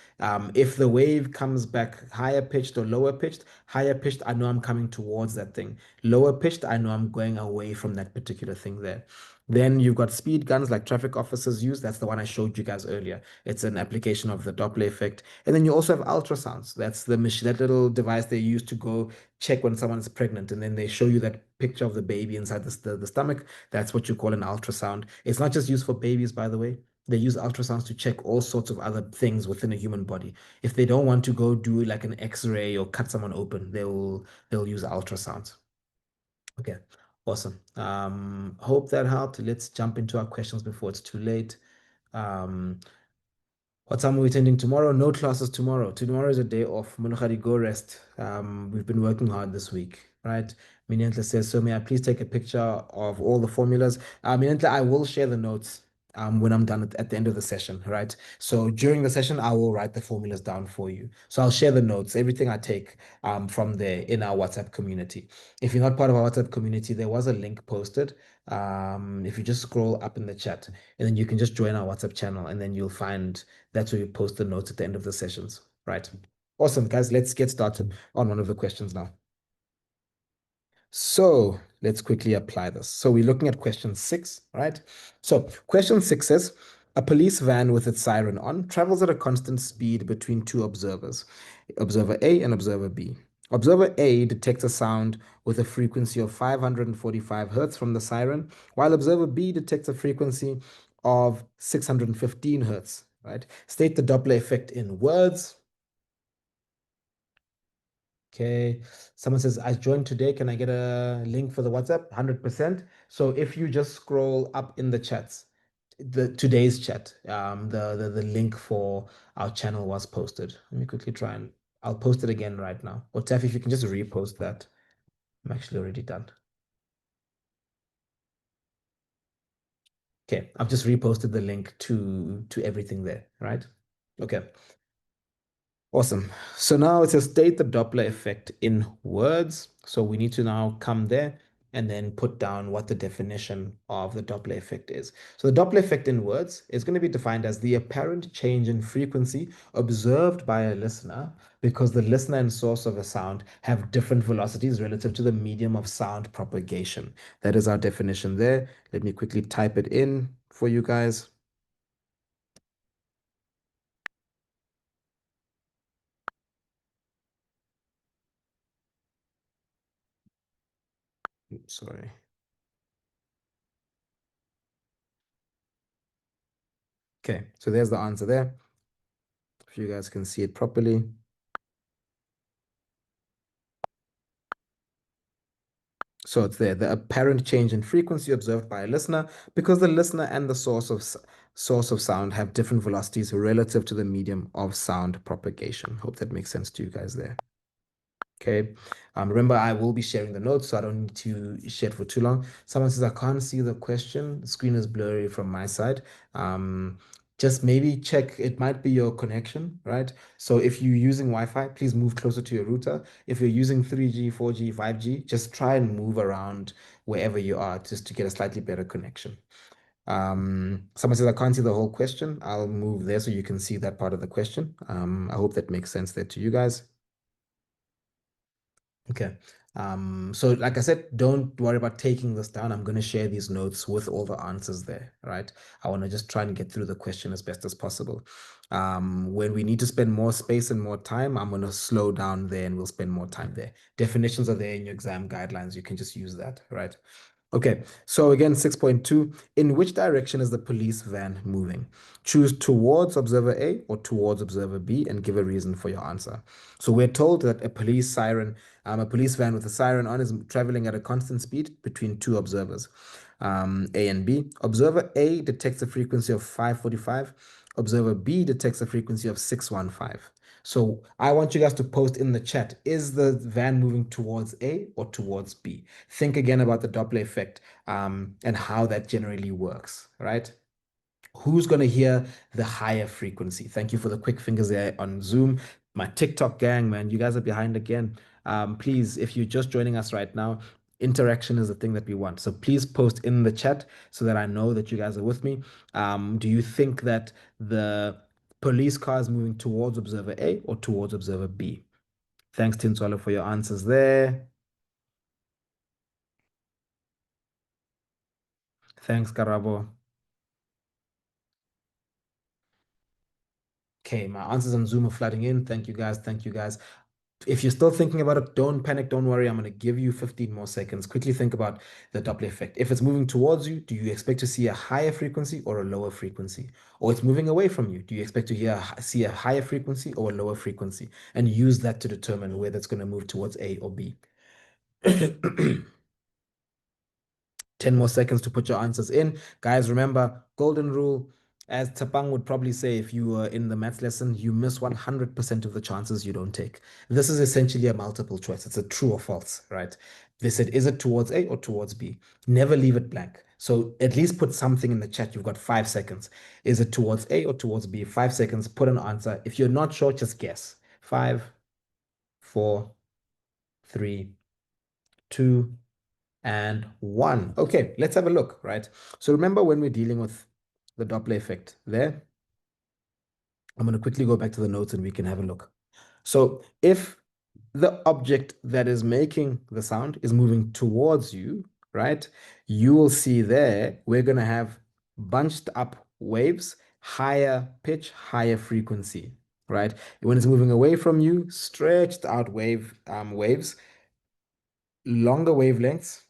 If the wave comes back higher pitched or lower pitched, higher pitched, I know I'm coming towards that thing. Lower pitched, I know I'm going away from that particular thing there. Then you've got speed guns like traffic officers use. That's the one I showed you guys earlier. It's an application of the Doppler effect. And then you also have ultrasounds. That's the machine, that little device they use to go check when someone's pregnant. And then they show you that picture of the baby inside the stomach. That's what you call an ultrasound. It's not just used for babies, by the way. They use ultrasounds to check all sorts of other things within a human body. If they don't want to go do like an X-ray or cut someone open, they'll use ultrasounds. Okay, awesome. Hope that helped. Let's jump into our questions before it's too late. Um, what time are we attending tomorrow? No classes tomorrow. Tomorrow is a day off. Monohari, go rest. We've been working hard this week, right? Minentle says, so may I please take a picture of all the formulas? Minentle, I will share the notes when I'm done at the end of the session, right? So during the session, I will write the formulas down for you. So I'll share the notes, everything I take from there in our WhatsApp community. If you're not part of our WhatsApp community, there was a link posted. If you just scroll up in the chat, and then you can just join our WhatsApp channel, and then you'll find that's where we post the notes at the end of the sessions. Right. Awesome, guys. Let's get started on one of the questions now. So let's quickly apply this. So we're looking at question 6, right? So question 6 says, a police van with its siren on travels at a constant speed between two observers, observer A and observer B. Observer A detects a sound with a frequency of 545 hertz from the siren, while observer B detects a frequency of 615 hertz, right? State the Doppler effect in words. Okay. Someone says, I joined today. Can I get a link for the WhatsApp? 100%. So if you just scroll up in the chats, the today's chat, the link for our channel was posted. Let me quickly try and I'll post it again right now. Or Taff, if you can just repost that. I'm actually already done. Okay, I've just reposted the link to everything there, right? Okay. Awesome. So now it says state the Doppler effect in words. So we need to now come there and then put down what the definition of the Doppler effect is. So the Doppler effect in words is going to be defined as the apparent change in frequency observed by a listener because the listener and source of a sound have different velocities relative to the medium of sound propagation. That is our definition there. Let me quickly type it in for you guys. Sorry. Okay, so there's the answer there. If you guys can see it properly. So it's there, the apparent change in frequency observed by a listener because the listener and the source of sound have different velocities relative to the medium of sound propagation. Hope that makes sense to you guys there. Okay. Remember, I will be sharing the notes, so I don't need to share it for too long. Someone says, I can't see the question. The screen is blurry from my side. Um, just maybe check, it might be your connection, right? So if you're using Wi-Fi, please move closer to your router. If you're using 3G, 4G, 5G, just try and move around wherever you are just to get a slightly better connection. Someone says, I can't see the whole question. I'll move there so you can see that part of the question. I hope that makes sense there to you guys. Okay. So like I said, don't worry about taking this down. I'm going to share these notes with all the answers there, right? I want to just try and get through the question as best as possible. When we need to spend more space and more time, I'm going to slow down there and we'll spend more time there. Definitions are there in your exam guidelines. You can just use that, right? Okay, so again, 6.2, in which direction is the police van moving? Choose towards observer A or towards observer B and give a reason for your answer. So we're told that a police van with a siren on is traveling at a constant speed between two observers, A and B. Observer A detects a frequency of 545. Observer B detects a frequency of 615. So I want you guys to post in the chat, is the van moving towards A or towards B? Think again about the Doppler effect and how that generally works, right? Who's going to hear the higher frequency? Thank you for the quick fingers there on Zoom. My TikTok gang, man, you guys are behind again. Please, if you're just joining us right now, interaction is the thing that we want. So please post in the chat so that I know that you guys are with me. Do you think that the police car is moving towards observer A or towards observer B? Thanks, Tinswalo, for your answers there. Thanks, Karabo. Okay, my answers on Zoom are flooding in. Thank you guys. Thank you guys. If you're still thinking about it, don't panic, don't worry. I'm going to give you 15 more seconds. Quickly think about the Doppler effect. If it's moving towards you, do you expect to see a higher frequency or a lower frequency? Or it's moving away from you, do you expect to see a higher frequency or a lower frequency? And use that to determine whether it's going to move towards A or B. 10 more seconds to put your answers in. Guys, remember, golden rule, as Tapang would probably say if you were in the maths lesson, you miss 100% of the chances you don't take. This is essentially a multiple choice. It's a true or false, right? They said, is it towards A or towards B? Never leave it blank. So at least put something in the chat. You've got 5 seconds. Is it towards A or towards B? 5 seconds, put an answer. If you're not sure, just guess. Five, four, three, two, and 1. Okay, let's have a look, right? So remember when we're dealing with the Doppler effect there, I'm going to quickly go back to the notes and we can have a look. So if the object that is making the sound is moving towards you, right? You will see there, we're going to have bunched up waves, higher pitch, higher frequency, right? When it's moving away from you, stretched out waves, longer wavelengths,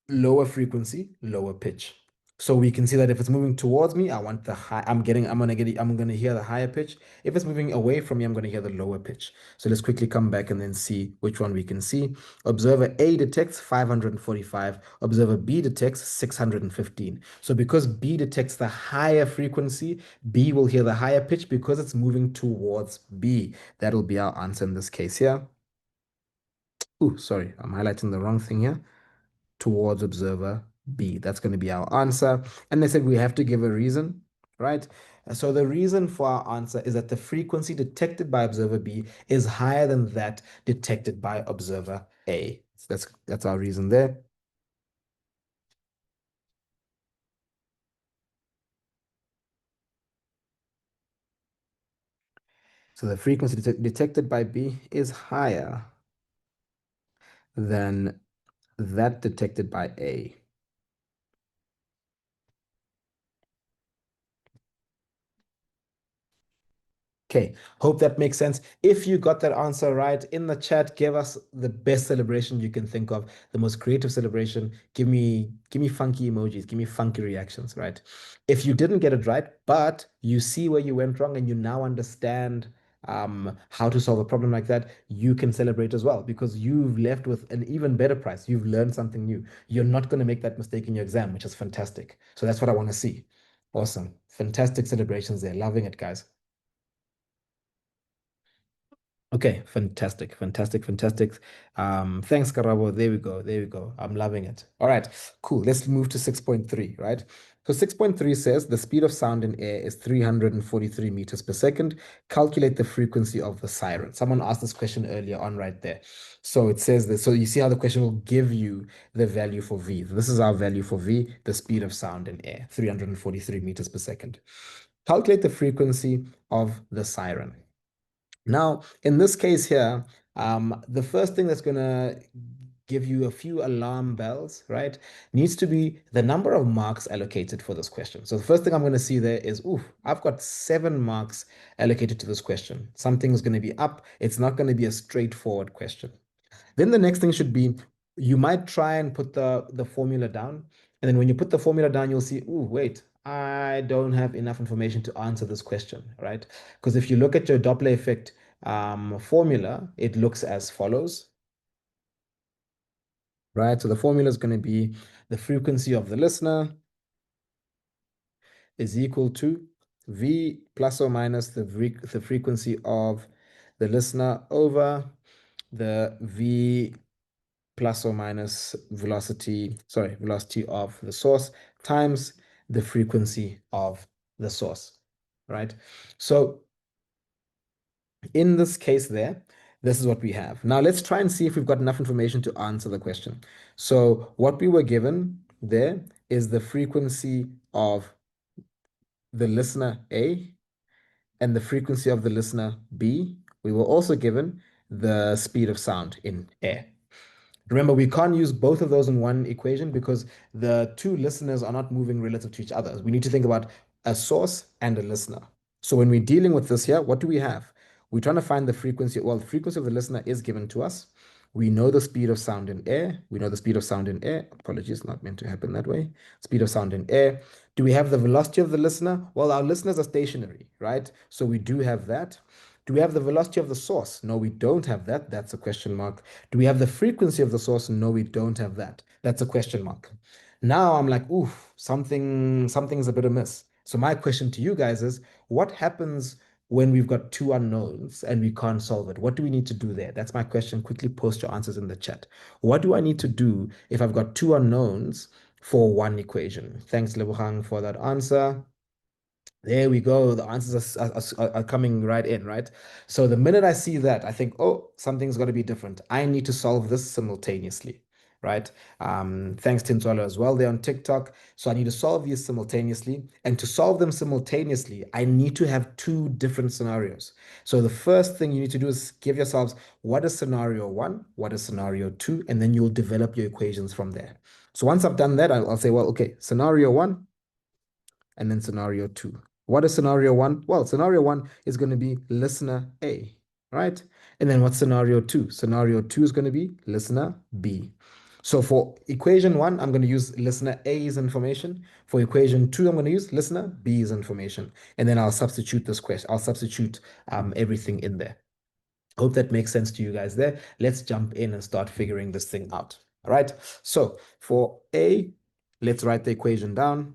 lower frequency, lower pitch. So we can see that if it's moving towards me, I want the high, I'm gonna hear the higher pitch. If it's moving away from me, I'm gonna hear the lower pitch. So let's quickly come back and then see which one we can see. Observer A detects 545, observer B detects 615. So because B detects the higher frequency, B will hear the higher pitch because it's moving towards B. That'll be our answer in this case here. Oh, sorry, I'm highlighting the wrong thing here. Towards observer B. That's going to be our answer. And they said we have to give a reason, right? So the reason for our answer is that the frequency detected by observer B is higher than that detected by observer A. So that's our reason there. So the frequency detected by B is higher than that detected by A. Okay, hope that makes sense. If you got that answer right in the chat, give us the best celebration you can think of, the most creative celebration. Give me funky emojis, give me funky reactions, right? If you didn't get it right, but you see where you went wrong and you now understand how to solve a problem like that, you can celebrate as well because you've left with an even better prize. You've learned something new. You're not going to make that mistake in your exam, which is fantastic. So that's what I want to see. Awesome. Fantastic celebrations there. Loving it, guys. Okay, fantastic, fantastic, fantastic. Thanks, Karabo. There we go. There we go. I'm loving it. All right, cool. Let's move to 6.3, right? So 6.3 says the speed of sound in air is 343 meters per second. Calculate the frequency of the siren. Someone asked this question earlier on right there. So it says this. So you see how the question will give you the value for V. This is our value for V, the speed of sound in air, 343 meters per second. Calculate the frequency of the siren. Now, in this case here, the first thing that's going to give you a few alarm bells, right, needs to be the number of marks allocated for this question. So the first thing I'm going to see there is, ooh, I've got 7 marks allocated to this question. Something's going to be up. It's not going to be a straightforward question. Then the next thing should be you might try and put the formula down. And then when you put the formula down, you'll see, oh, wait, I don't have enough information to answer this question, right? Because if you look at your Doppler effect formula, it looks as follows, right? So the formula is going to be the frequency of the listener is equal to V plus or minus the frequency of the listener over the V plus or minus velocity of the source times the frequency of the source, right? So in this case there, this is what we have. Now let's try and see if we've got enough information to answer the question. So what we were given there is the frequency of the listener A and the frequency of the listener B. We were also given the speed of sound in air. Remember, we can't use both of those in one equation because the two listeners are not moving relative to each other. We need to think about a source and a listener. So when we're dealing with this here, what do we have? We're trying to find the frequency. Well, the frequency of the listener is given to us. We know the speed of sound in air. We know the speed of sound in air. Apologies, not meant to happen that way. Speed of sound in air. Do we have the velocity of the listener? Well, our listeners are stationary, right? So we do have that. Do we have the velocity of the source? No, we don't have that. That's a question mark. Do we have the frequency of the source? No, we don't have that. That's a question mark. Now I'm like, ooh, something's a bit amiss. So my question to you guys is, what happens when we've got two unknowns and we can't solve it? What do we need to do there? That's my question. Quickly post your answers in the chat. What do I need to do if I've got two unknowns for one equation? Thanks, Lebohang, for that answer. There we go. The answers are coming right in, right? So the minute I see that, I think, oh, something's got to be different. I need to solve this simultaneously, right? Thanks, Tinzolo, as well. They're on TikTok. So I need to solve these simultaneously. And to solve them simultaneously, I need to have two different scenarios. So the first thing you need to do is give yourselves what is scenario one, what is scenario two, and then you'll develop your equations from there. So once I've done that, I'll say, well, okay, scenario one, and then scenario two. What is scenario one? Well, scenario one is going to be listener A, right? And then what's scenario two? Scenario two is going to be listener B. So for equation one, I'm going to use listener A's information. For equation two, I'm going to use listener B's information. And then I'll substitute this question. I'll substitute everything in there. Hope that makes sense to you guys there. Let's jump in and start figuring this thing out. All right. So for A, let's write the equation down.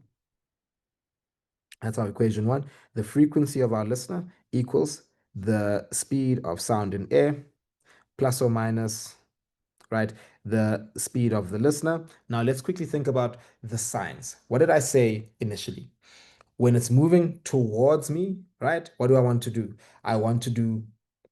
That's our equation one. The frequency of our listener equals the speed of sound in air plus or minus, right, the speed of the listener. Now let's quickly think about the signs. What did I say initially? When it's moving towards me, right, what do I want to do? I want to do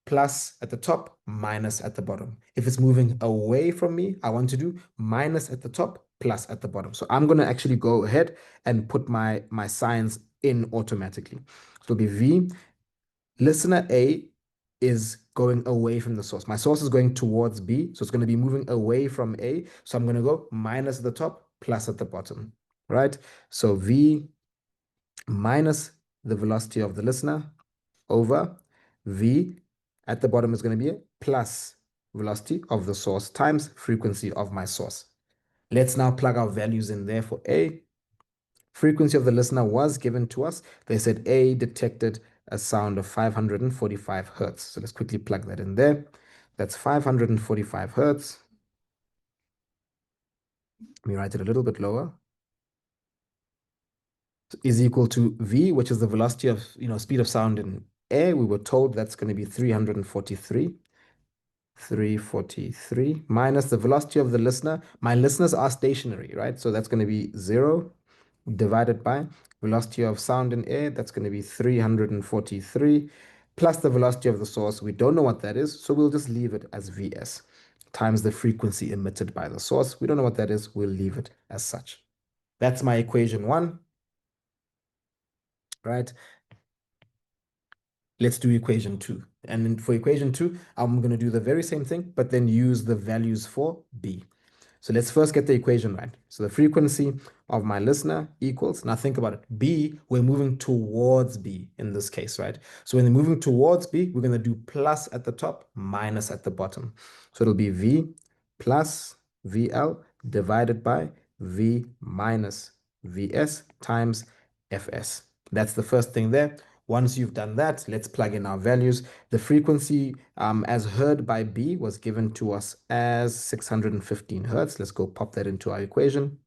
plus at the top, minus at the bottom. If it's moving away from me, I want to do minus at the top, plus at the bottom. So I'm going to actually go ahead and put my signs in automatically. So it'll be V. Listener A is going away from the source. My source is going towards B, so it's going to be moving away from A. So I'm going to go minus at the top, plus at the bottom, right? So V minus the velocity of the listener over V at the bottom is going to be plus velocity of the source times frequency of my source. Let's now plug our values in there for A. Frequency of the listener was given to us. They said A detected a sound of 545 hertz. So let's quickly plug that in there. That's 545 hertz. Let me write it a little bit lower. Is equal to V, which is the velocity of, speed of sound in air, we were told that's going to be 343. 343 minus the velocity of the listener. My listeners are stationary, right? So that's going to be 0 divided by velocity of sound in air. That's going to be 343 plus the velocity of the source. We don't know what that is, so we'll just leave it as Vs times the frequency emitted by the source. We don't know what that is. We'll leave it as such. That's my equation one, right? Let's do equation two. And then for equation two, I'm going to do the very same thing, but then use the values for B. So let's first get the equation right. So the frequency of my listener equals, now think about it, B, we're moving towards B in this case, right? So when we're moving towards B, we're going to do plus at the top, minus at the bottom. So it'll be V plus VL divided by V minus Vs times Fs. That's the first thing there. Once you've done that, let's plug in our values. The frequency as heard by B was given to us as 615 hertz. Let's go pop that into our equation.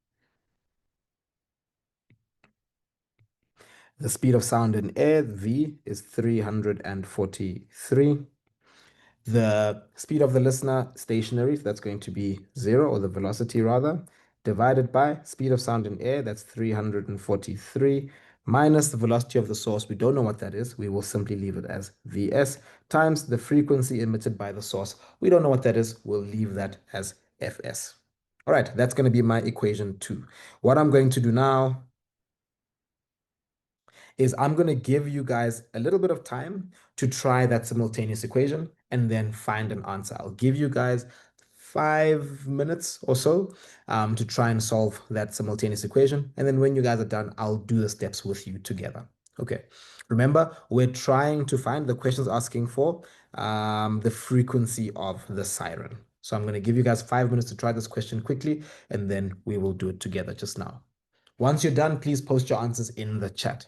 The speed of sound in air, V, is 343. The speed of the listener, stationary, so that's going to be 0, or the velocity rather, divided by speed of sound in air, that's 343, minus the velocity of the source. We don't know what that is. We will simply leave it as Vs times the frequency emitted by the source. We don't know what that is. We'll leave that as Fs. All right, that's going to be my equation 2. What I'm going to do now is I'm going to give you guys a little bit of time to try that simultaneous equation and then find an answer. I'll give you guys 5 minutes or so to try and solve that simultaneous equation. And then when you guys are done, I'll do the steps with you together. Okay. Remember, we're trying to find, the questions asking for the frequency of the siren. So I'm going to give you guys 5 minutes to try this question quickly, and then we will do it together just now. Once you're done, please post your answers in the chat.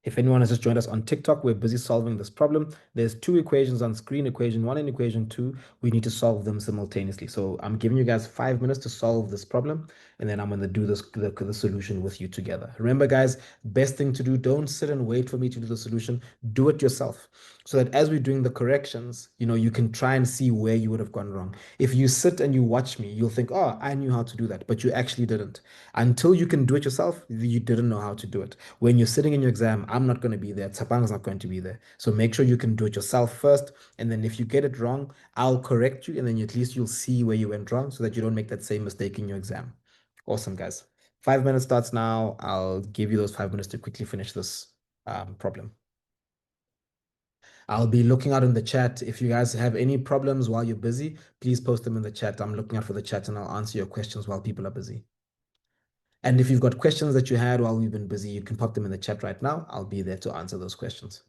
If anyone has just joined us on TikTok, we're busy solving this problem. There's two equations on screen, equation one and equation two. We need to solve them simultaneously. So I'm giving you guys 5 minutes to solve this problem, and then I'm going to do the solution with you together. Remember, guys, best thing to do, don't sit and wait for me to do the solution. Do it yourself, so that as we're doing the corrections, you can try and see where you would have gone wrong. If you sit and you watch me, you'll think, oh, I knew how to do that, but you actually didn't. Until you can do it yourself, you didn't know how to do it. When you're sitting in your exam, I'm not going to be there. Tsapang's not going to be there. So make sure you can do it yourself first. And then if you get it wrong, I'll correct you. And then at least you'll see where you went wrong so that you don't make that same mistake in your exam. Awesome, guys. 5 minutes starts now. I'll give you those 5 minutes to quickly finish this problem. I'll be looking out in the chat. If you guys have any problems while you're busy, please post them in the chat. I'm looking out for the chat and I'll answer your questions while people are busy. And if you've got questions that you had while we've been busy, you can pop them in the chat right now. I'll be there to answer those questions.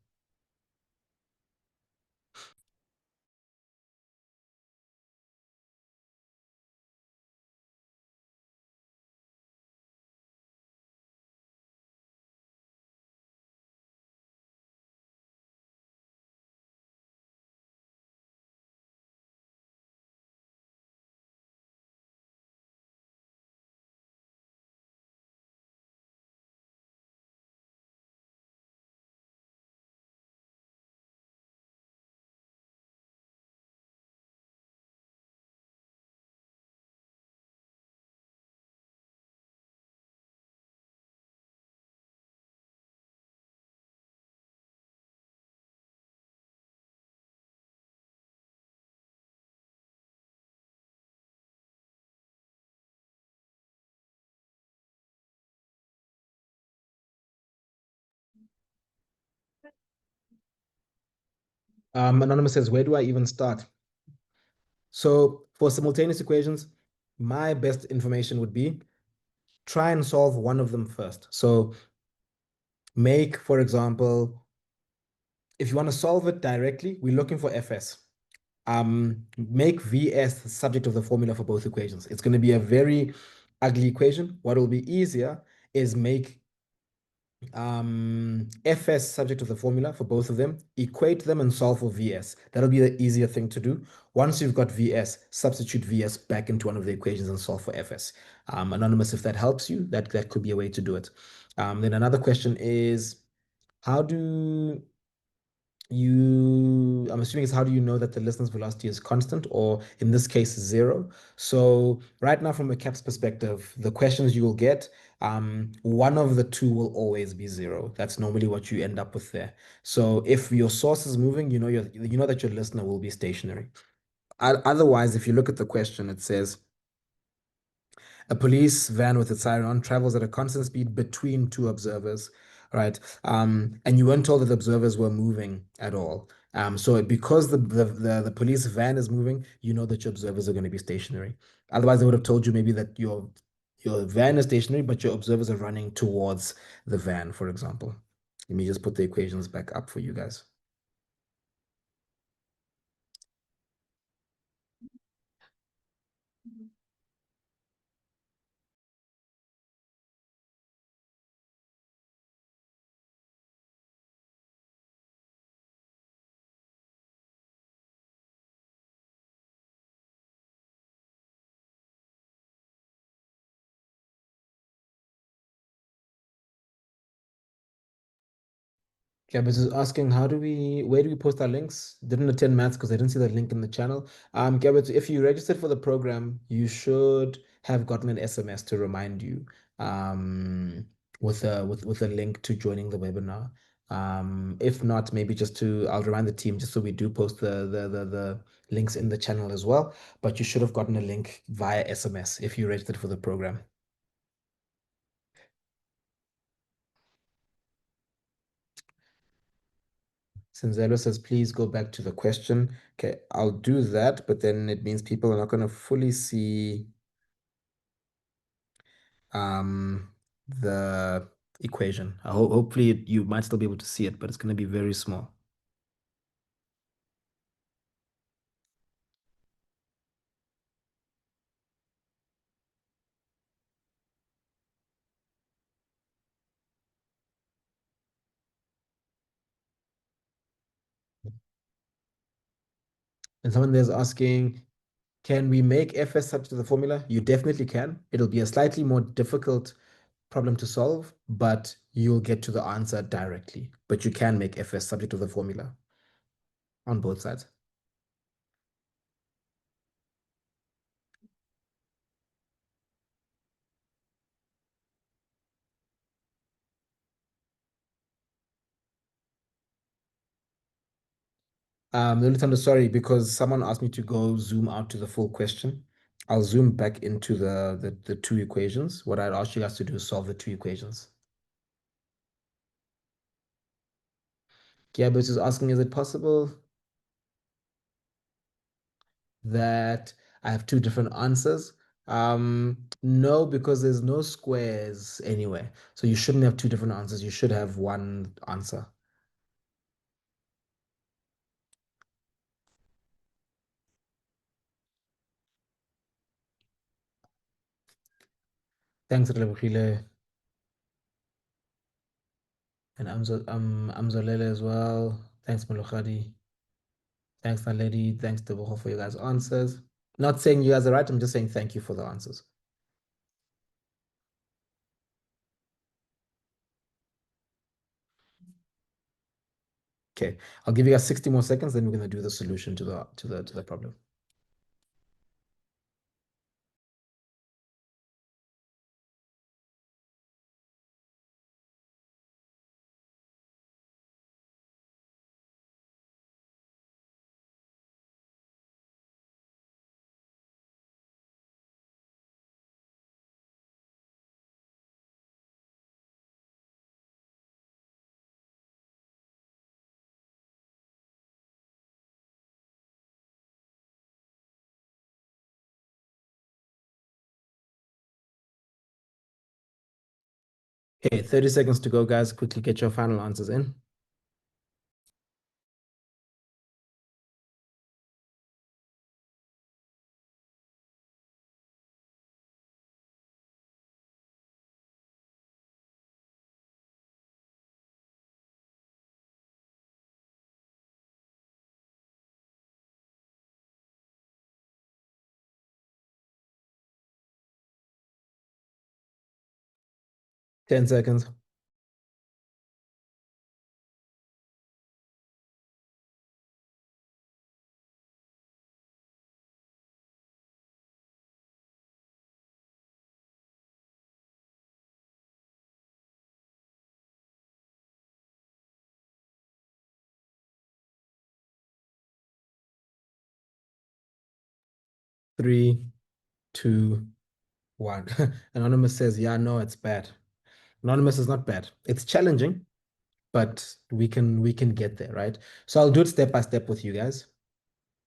Anonymous says, where do I even start? So for simultaneous equations, my best information would be try and solve one of them first. So make, for example, if you want to solve it directly, we're looking for Fs. Make Vs the subject of the formula for both equations. It's going to be a very ugly equation. What will be easier is make Fs subject to the formula for both of them, equate them and solve for Vs. That'll be the easier thing to do. Once you've got Vs, substitute Vs back into one of the equations and solve for Fs. Anonymous, if that helps you, that could be a way to do it. Then another question is, how do I'm assuming it's how do you know that the listener's velocity is constant, or in this case, zero? So right now, from a CAPS perspective, the questions you will get, one of the two will always be zero. That's normally what you end up with there. So if your source is moving, you know that your listener will be stationary. Otherwise, if you look at the question, it says, a police van with its siren on travels at a constant speed between two observers, right? And you weren't told that the observers were moving at all. So because the police van is moving, you know that your observers are going to be stationary. Otherwise, they would have told you maybe that your van is stationary, but your observers are running towards the van, for example. Let me just put the equations back up for you guys. Gabs is asking, where do we post our links? Didn't attend maths because I didn't see that link in the channel. Gabs, if you registered for the program, you should have gotten an SMS to remind you, with a link to joining the webinar. If not, maybe I'll remind the team just so we do post the links in the channel as well. But you should have gotten a link via SMS if you registered for the program. Sinzelo says, please go back to the question. Okay, I'll do that, but then it means people are not going to fully see um, the equation. Hopefully you might still be able to see it, but it's going to be very small. And someone there's asking, can we make Fs subject to the formula? You definitely can. It'll be a slightly more difficult problem to solve, but you'll get to the answer directly. But you can make Fs subject to the formula on both sides. The only time, sorry, because someone asked me to go zoom out to the full question. I'll zoom back into the two equations. What I'd ask you guys to do is solve the two equations. Giabos is asking, is it possible that I have two different answers? No, because there's no squares anywhere. So you shouldn't have two different answers. You should have one answer. Thanks, Relebukile, and Amzolele as well. Thanks, Malokhadi. Thanks, Naledi. Thanks, Deboho, for your guys' answers. Not saying you guys are right. I'm just saying thank you for the answers. Okay, I'll give you guys 60 more seconds, then we're gonna do the solution to the problem. Okay, 30 seconds to go, guys. Quickly get your final answers in. 10 seconds. Three, two, one. Anonymous says, yeah, no, it's bad. Anonymous is not bad. It's challenging, but we can get there, right? So I'll do it step by step with you guys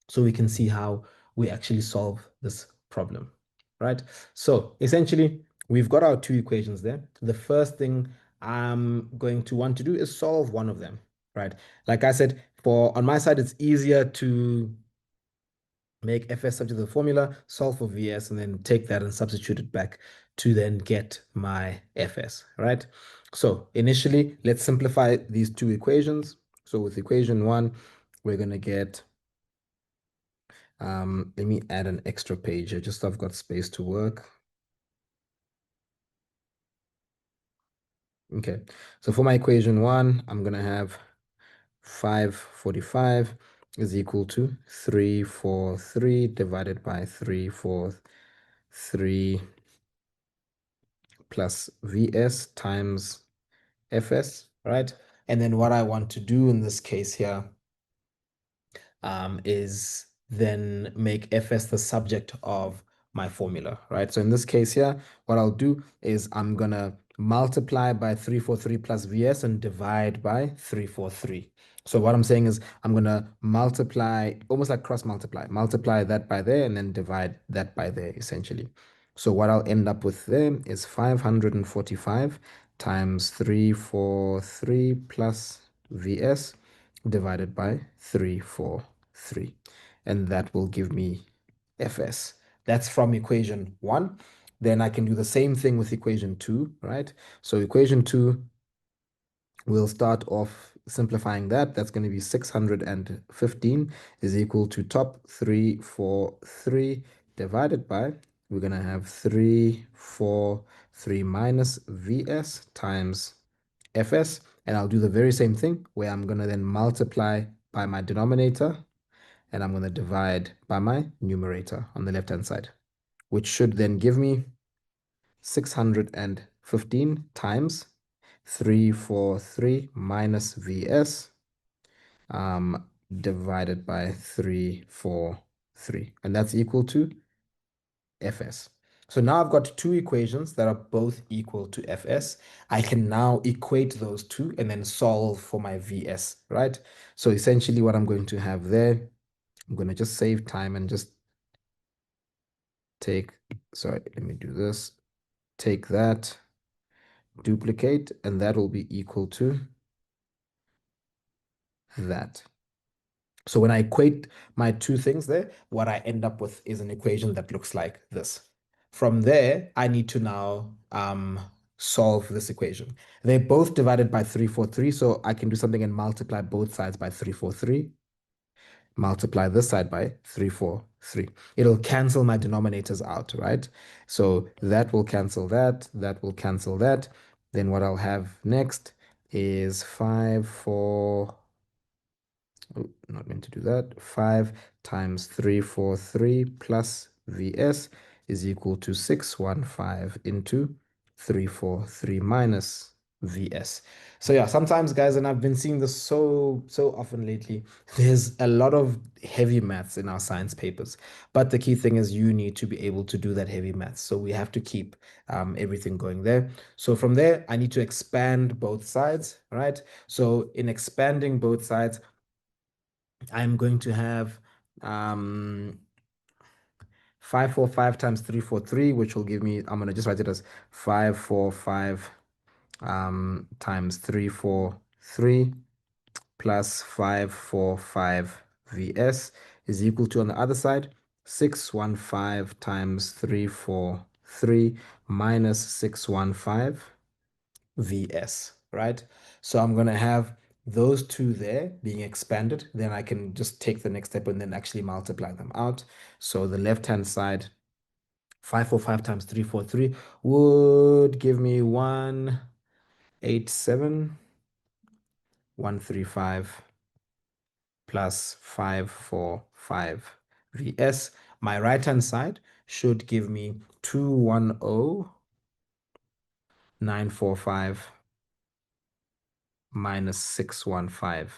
so we can see how we actually solve this problem, right? So essentially, we've got our two equations there. The first thing I'm going to want to do is solve one of them, right? Like I said, for on my side, it's easier to make Fs subject to the formula, solve for Vs, and then take that and substitute it back to then get my Fs, right? So initially, let's simplify these two equations. So with equation one, we're going to get, let me add an extra page here, just so I've got space to work. Okay, so for my equation one, I'm going to have 545 is equal to 343 divided by 343 plus Vs times Fs, right? And then what I want to do in this case here is then make Fs the subject of my formula, right? So in this case here, what I'll do is I'm gonna multiply by 343 plus Vs and divide by 343. So what I'm saying is I'm gonna multiply, almost like cross multiply that by there and then divide that by there essentially. So what I'll end up with there is 545 times 343 plus Vs divided by 343. And that will give me Fs. That's from equation one. Then I can do the same thing with equation two, right? So equation two, we'll start off simplifying that. That's going to be 615 is equal to top 343 divided by, we're going to have 343 minus Vs times Fs. And I'll do the very same thing where I'm going to then multiply by my denominator and I'm going to divide by my numerator on the left-hand side, which should then give me 615 times 343 minus Vs divided by 343. And that's equal to Fs. So now I've got two equations that are both equal to Fs. I can now equate those two and then solve for my Vs, right? So essentially what I'm going to have there, I'm going to just save time and just take, sorry, let me do this. Take that, duplicate, and that will be equal to that. So when I equate my two things there, what I end up with is an equation that looks like this. From there, I need to now solve this equation. They're both divided by 343, so I can do something and multiply both sides by 343. Multiply this side by 343. It'll cancel my denominators out, right? So that will cancel that, that will cancel that. Then what I'll have next is 5, 4, oh, not meant to do that. 5 times 343 plus Vs is equal to 615 into 343 minus Vs. So yeah, sometimes guys, and I've been seeing this so often lately, there's a lot of heavy maths in our science papers. But the key thing is you need to be able to do that heavy maths. So we have to keep everything going there. So from there, I need to expand both sides, right? So in expanding both sides, I'm going to have 545 times 343, which will give me, I'm going to just write it as 545 times 343 plus 545 Vs is equal to, on the other side, 615 times 343 minus 615 Vs, right? So I'm going to have those two there being expanded. Then I can just take the next step and then actually multiply them out. So the left-hand side, 545 times 343 would give me 1 187,135 plus 545 Vs. My right-hand side should give me 210,945 minus 615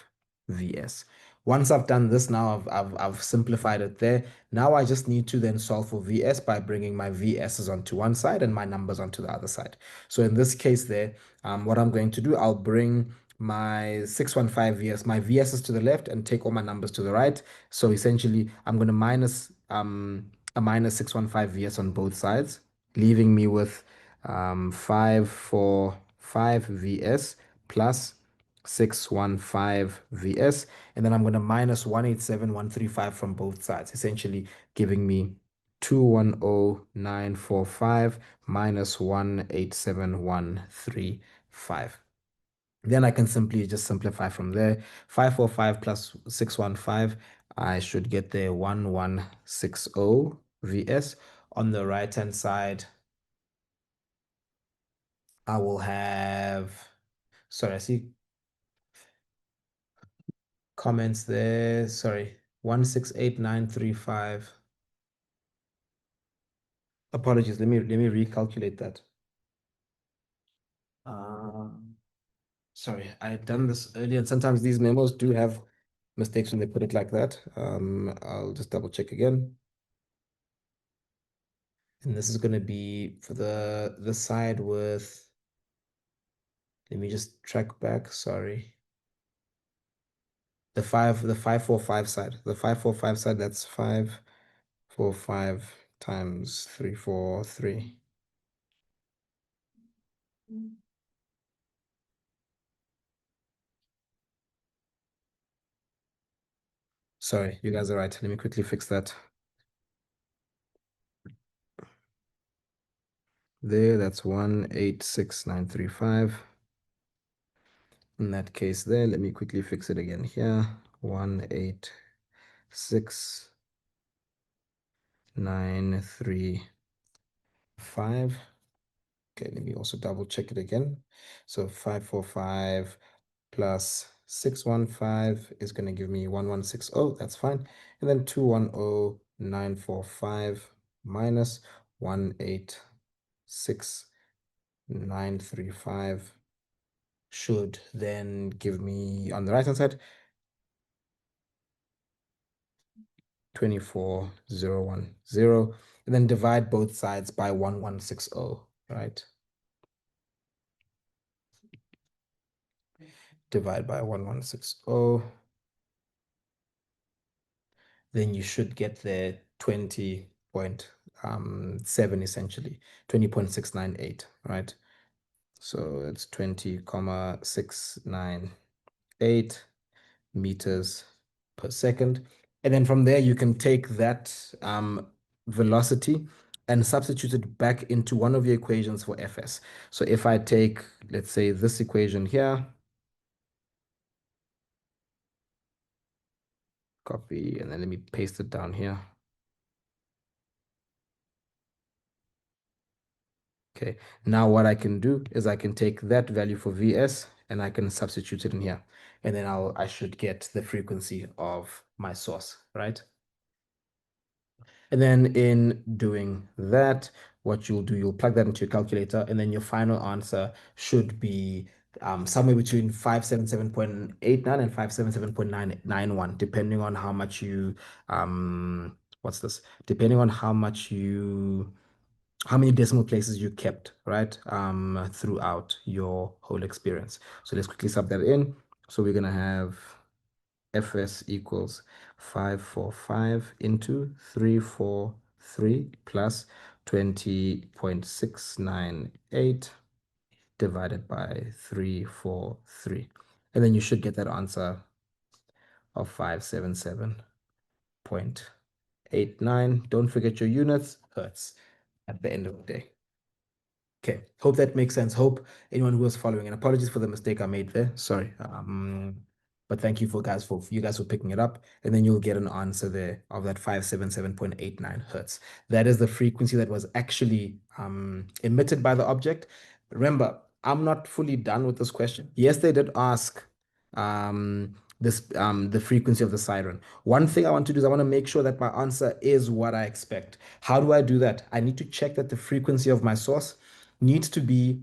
Vs. Once I've done this, now I've simplified it there. Now I just need to then solve for Vs by bringing my Vs's onto one side and my numbers onto the other side. So in this case there, what I'm going to do, I'll bring my 615 Vs, my Vs's to the left and take all my numbers to the right. So essentially, I'm going to minus a minus 615 Vs on both sides, leaving me with 545 Vs plus 615 Vs, and then I'm going to minus 187,135 from both sides, essentially giving me 210,945 minus 187,135. Then I can simply just simplify from there. 545 plus 615, I should get there 1160 Vs. On the right hand side, I will have, sorry, I see comments there. Sorry, 168935. Apologies. Let me recalculate that. Sorry, I had done this earlier, and sometimes these memos do have mistakes when they put it like that. I'll just double check again. And this is going to be for the side with, let me just track back. Sorry. The 545 side. The 545 side, that's 545 times 343. Sorry, you guys are right. Let me quickly fix that. There, that's 186,935. In that case there, let me quickly fix it again here. 186,935. Okay, let me also double check it again. So 545 plus 615 is going to give me 1160. That's fine. And then 210,945 minus 186,935 should then give me on the right hand side 24,010, and then divide both sides by 1160, right? Divide by 1160, then you should get the 20.7 essentially, 20.698, right? So it's 20,698 meters per second. And then from there, you can take that velocity and substitute it back into one of your equations for Fs. So if I take, let's say, this equation here, copy, and then let me paste it down here. Okay, now what I can do is I can take that value for Vs and I can substitute it in here. And then I should get the frequency of my source, right? And then in doing that, what you'll do, you'll plug that into your calculator, and then your final answer should be somewhere between 577.89 and 577.991, depending on how much you, what's this? Depending on how many decimal places you kept, right? Throughout your whole experience. So let's quickly sub that in. So we're gonna have Fs equals 545 into 343 plus 20.698 divided by 343. And then you should get that answer of 577.89. Don't forget your units, hertz, at the end of the day. Okay, hope that makes sense. Hope anyone who was following, and apologies for the mistake I made there. Sorry. But thank you for you guys for picking it up, and then you'll get an answer there of that 577.89 hertz. That is the frequency that was actually emitted by the object. Remember, I'm not fully done with this question. Yes, they did ask the frequency of the siren. One thing I want to do is I want to make sure that my answer is what I expect. How do I do that? I need to check that the frequency of my source needs to be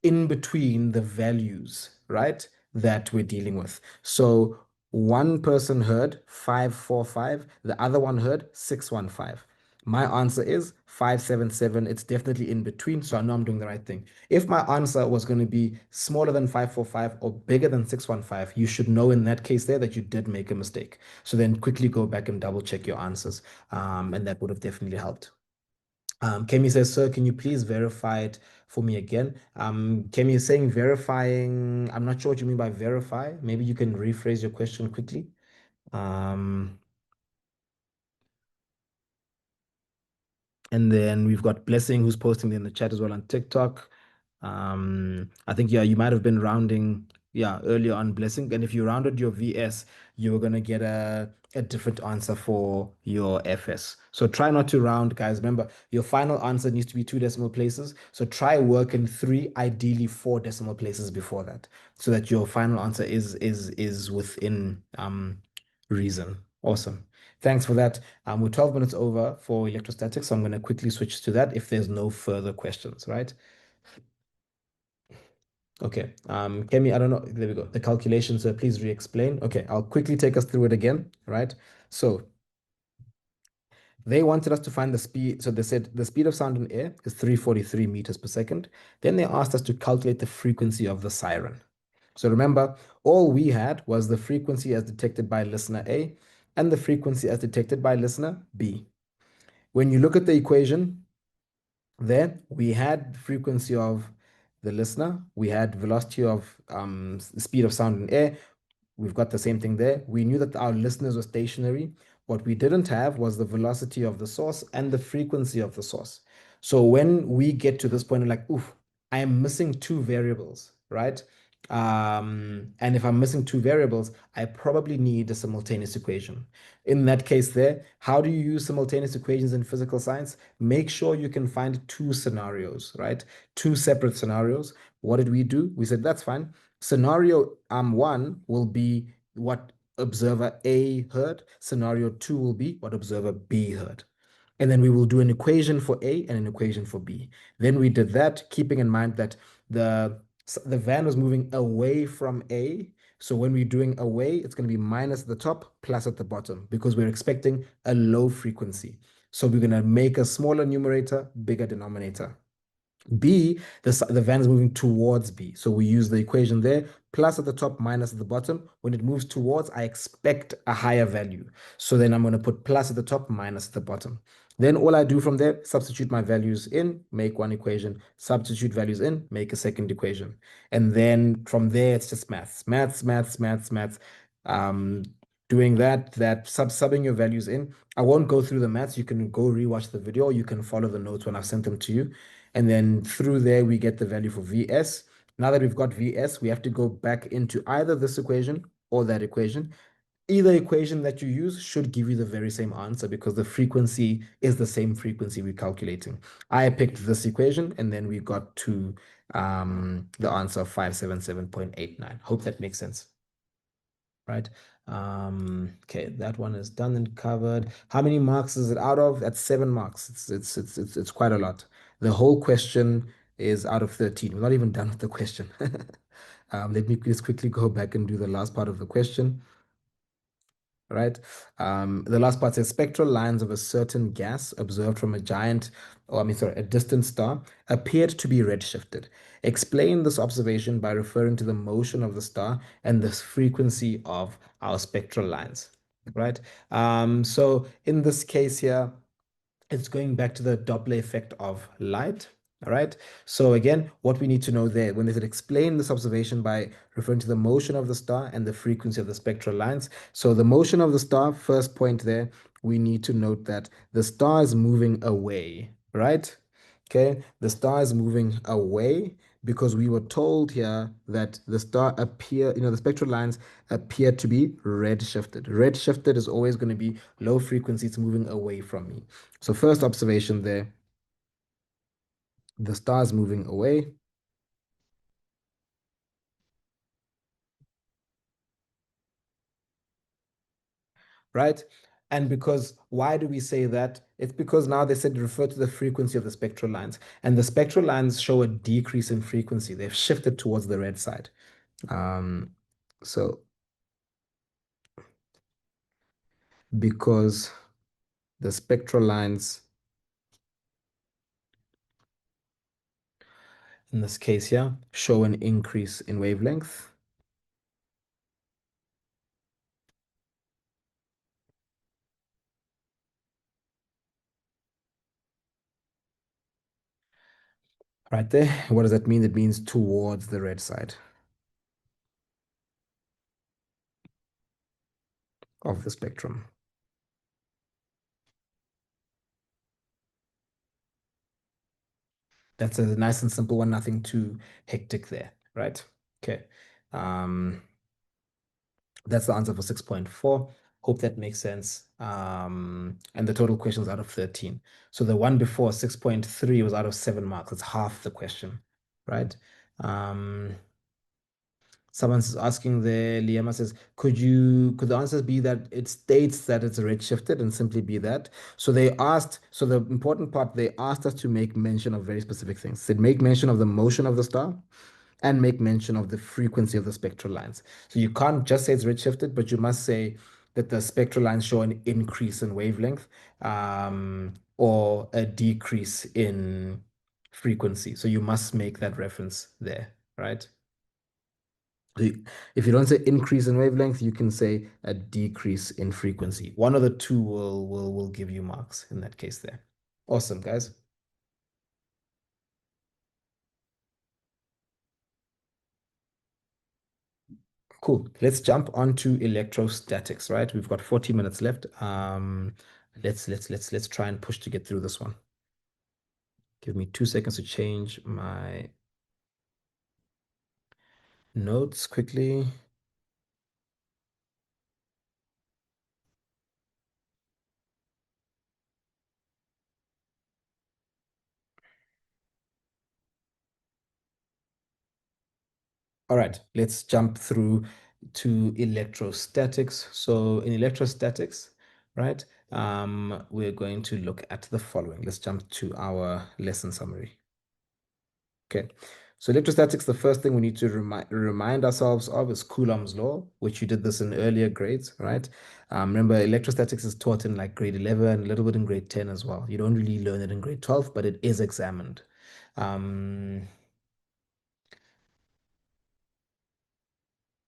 in between the values, right? That we're dealing with. So one person heard 545, the other one heard 615. My answer is 577. It's definitely in between, so I know I'm doing the right thing. If my answer was going to be smaller than 545 or bigger than 615, you should know in that case there that you did make a mistake. So then quickly go back and double check your answers, and that would have definitely helped. Kemi says, sir, can you please verify it for me again? Kemi is saying verifying. I'm not sure what you mean by verify. Maybe you can rephrase your question quickly. Um, And then we've got Blessing who's posting in the chat as well on TikTok. I think, yeah, you might have been rounding, yeah, earlier on Blessing. And if you rounded your VS, you were going to get a different answer for your FS. So try not to round, guys. Remember, your final answer needs to be 2 decimal places. So try work in 3, ideally 4 decimal places before that, so that your final answer is within reason. Awesome. Thanks for that. We're 12 minutes over for electrostatics, so I'm going to quickly switch to that if there's no further questions, right? Okay. Kemi, I don't know. There we go. The calculation, so please re-explain. Okay, I'll quickly take us through it again, right? So they wanted us to find the speed. So they said the speed of sound in air is 343 meters per second. Then they asked us to calculate the frequency of the siren. So remember, all we had was the frequency as detected by listener A and the frequency as detected by listener B. When you look at the equation, there we had frequency of the listener, we had velocity of speed of sound in air. We've got the same thing there. We knew that our listeners were stationary. What we didn't have was the velocity of the source and the frequency of the source. So when we get to this point, I'm like, oof, I am missing 2 variables, right? And if I'm missing 2 variables, I probably need a simultaneous equation. In that case there, how do you use simultaneous equations in physical science? Make sure you can find 2 scenarios, right? 2 separate scenarios. What did we do? We said, that's fine. Scenario 1 will be what observer A heard. Scenario 2 will be what observer B heard. And then we will do an equation for A and an equation for B. Then we did that, keeping in mind that the the van was moving away from A. So when we're doing away, it's going to be minus at the top, plus at the bottom, because we're expecting a low frequency. So we're going to make a smaller numerator, bigger denominator. B, the van is moving towards B. So we use the equation there, plus at the top, minus at the bottom. When it moves towards, I expect a higher value. So then I'm going to put plus at the top, minus at the bottom. Then all I do from there, substitute my values in, make one equation, substitute values in, make a second equation. And then from there, it's just maths, maths, maths, maths, maths. Um, Doing subbing your values in. I won't go through the maths. You can go rewatch the video. Or you can follow the notes when I've sent them to you. And then through there, we get the value for VS. Now that we've got VS, we have to go back into either this equation or that equation. Either equation that you use should give you the very same answer because the frequency is the same frequency we're calculating. I picked this equation and then we got to the answer of 577.89. Hope that makes sense, right? Okay, that one is done and covered. How many marks is it out of? That's 7 marks. It's quite a lot. The whole question is out of 13. We're not even done with the question. Let me just quickly go back and do the last part of the question, right? The last part says spectral lines of a certain gas observed from a giant, or I mean, sorry, a distant star appeared to be redshifted. Explain this observation by referring to the motion of the star and the frequency of our spectral lines, right? So in this case here, it's going back to the Doppler effect of light. All right. So again, what we need to know there, when they said explain this observation by referring to the motion of the star and the frequency of the spectral lines. So the motion of the star, first point there, we need to note that the star is moving away, right? Okay, the star is moving away because we were told here that the spectral lines appear to be red shifted. Red shifted is always going to be low frequency, it's moving away from me. So first observation there, the star is moving away. right? And because why do we say that? It's because now they said refer to the frequency of the spectral lines, and the spectral lines show a decrease in frequency. They've shifted towards the red side. Um, so because the spectral lines in this case here show an increase in wavelength, right there. What does that mean? It means towards the red side of the spectrum. That's a nice and simple one, nothing too hectic there, right? Okay. Um, that's the answer for 6.4. Hope that makes sense. And the total questions out of 13. So the one before 6.3 was out of 7 marks. It's half the question, right? Um, Someone's asking there, Liama says, could the answers be that it states that it's redshifted and simply be that? So they asked, so the important part, they asked us to make mention of very specific things. They make mention of the motion of the star and make mention of the frequency of the spectral lines. So you can't just say it's redshifted, but you must say that the spectral lines show an increase in wavelength or a decrease in frequency. So you must make that reference there, right? If you don't say increase in wavelength, you can say a decrease in frequency. One of the two will give you marks in that case there. Awesome, guys. Cool. Let's jump onto electrostatics, right? We've got 40 minutes left. Let's try and push to get through this one. Give me 2 seconds to change my notes quickly. All right, let's jump through to electrostatics. So in electrostatics, right, we're going to look at the following. Let's jump to our lesson summary. Okay, so electrostatics, the first thing we need to remind ourselves of is Coulomb's law, which you did this in earlier grades, right? Remember, electrostatics is taught in like grade 11, a little bit in grade 10 as well. You don't really learn it in grade 12, but it is examined. Um,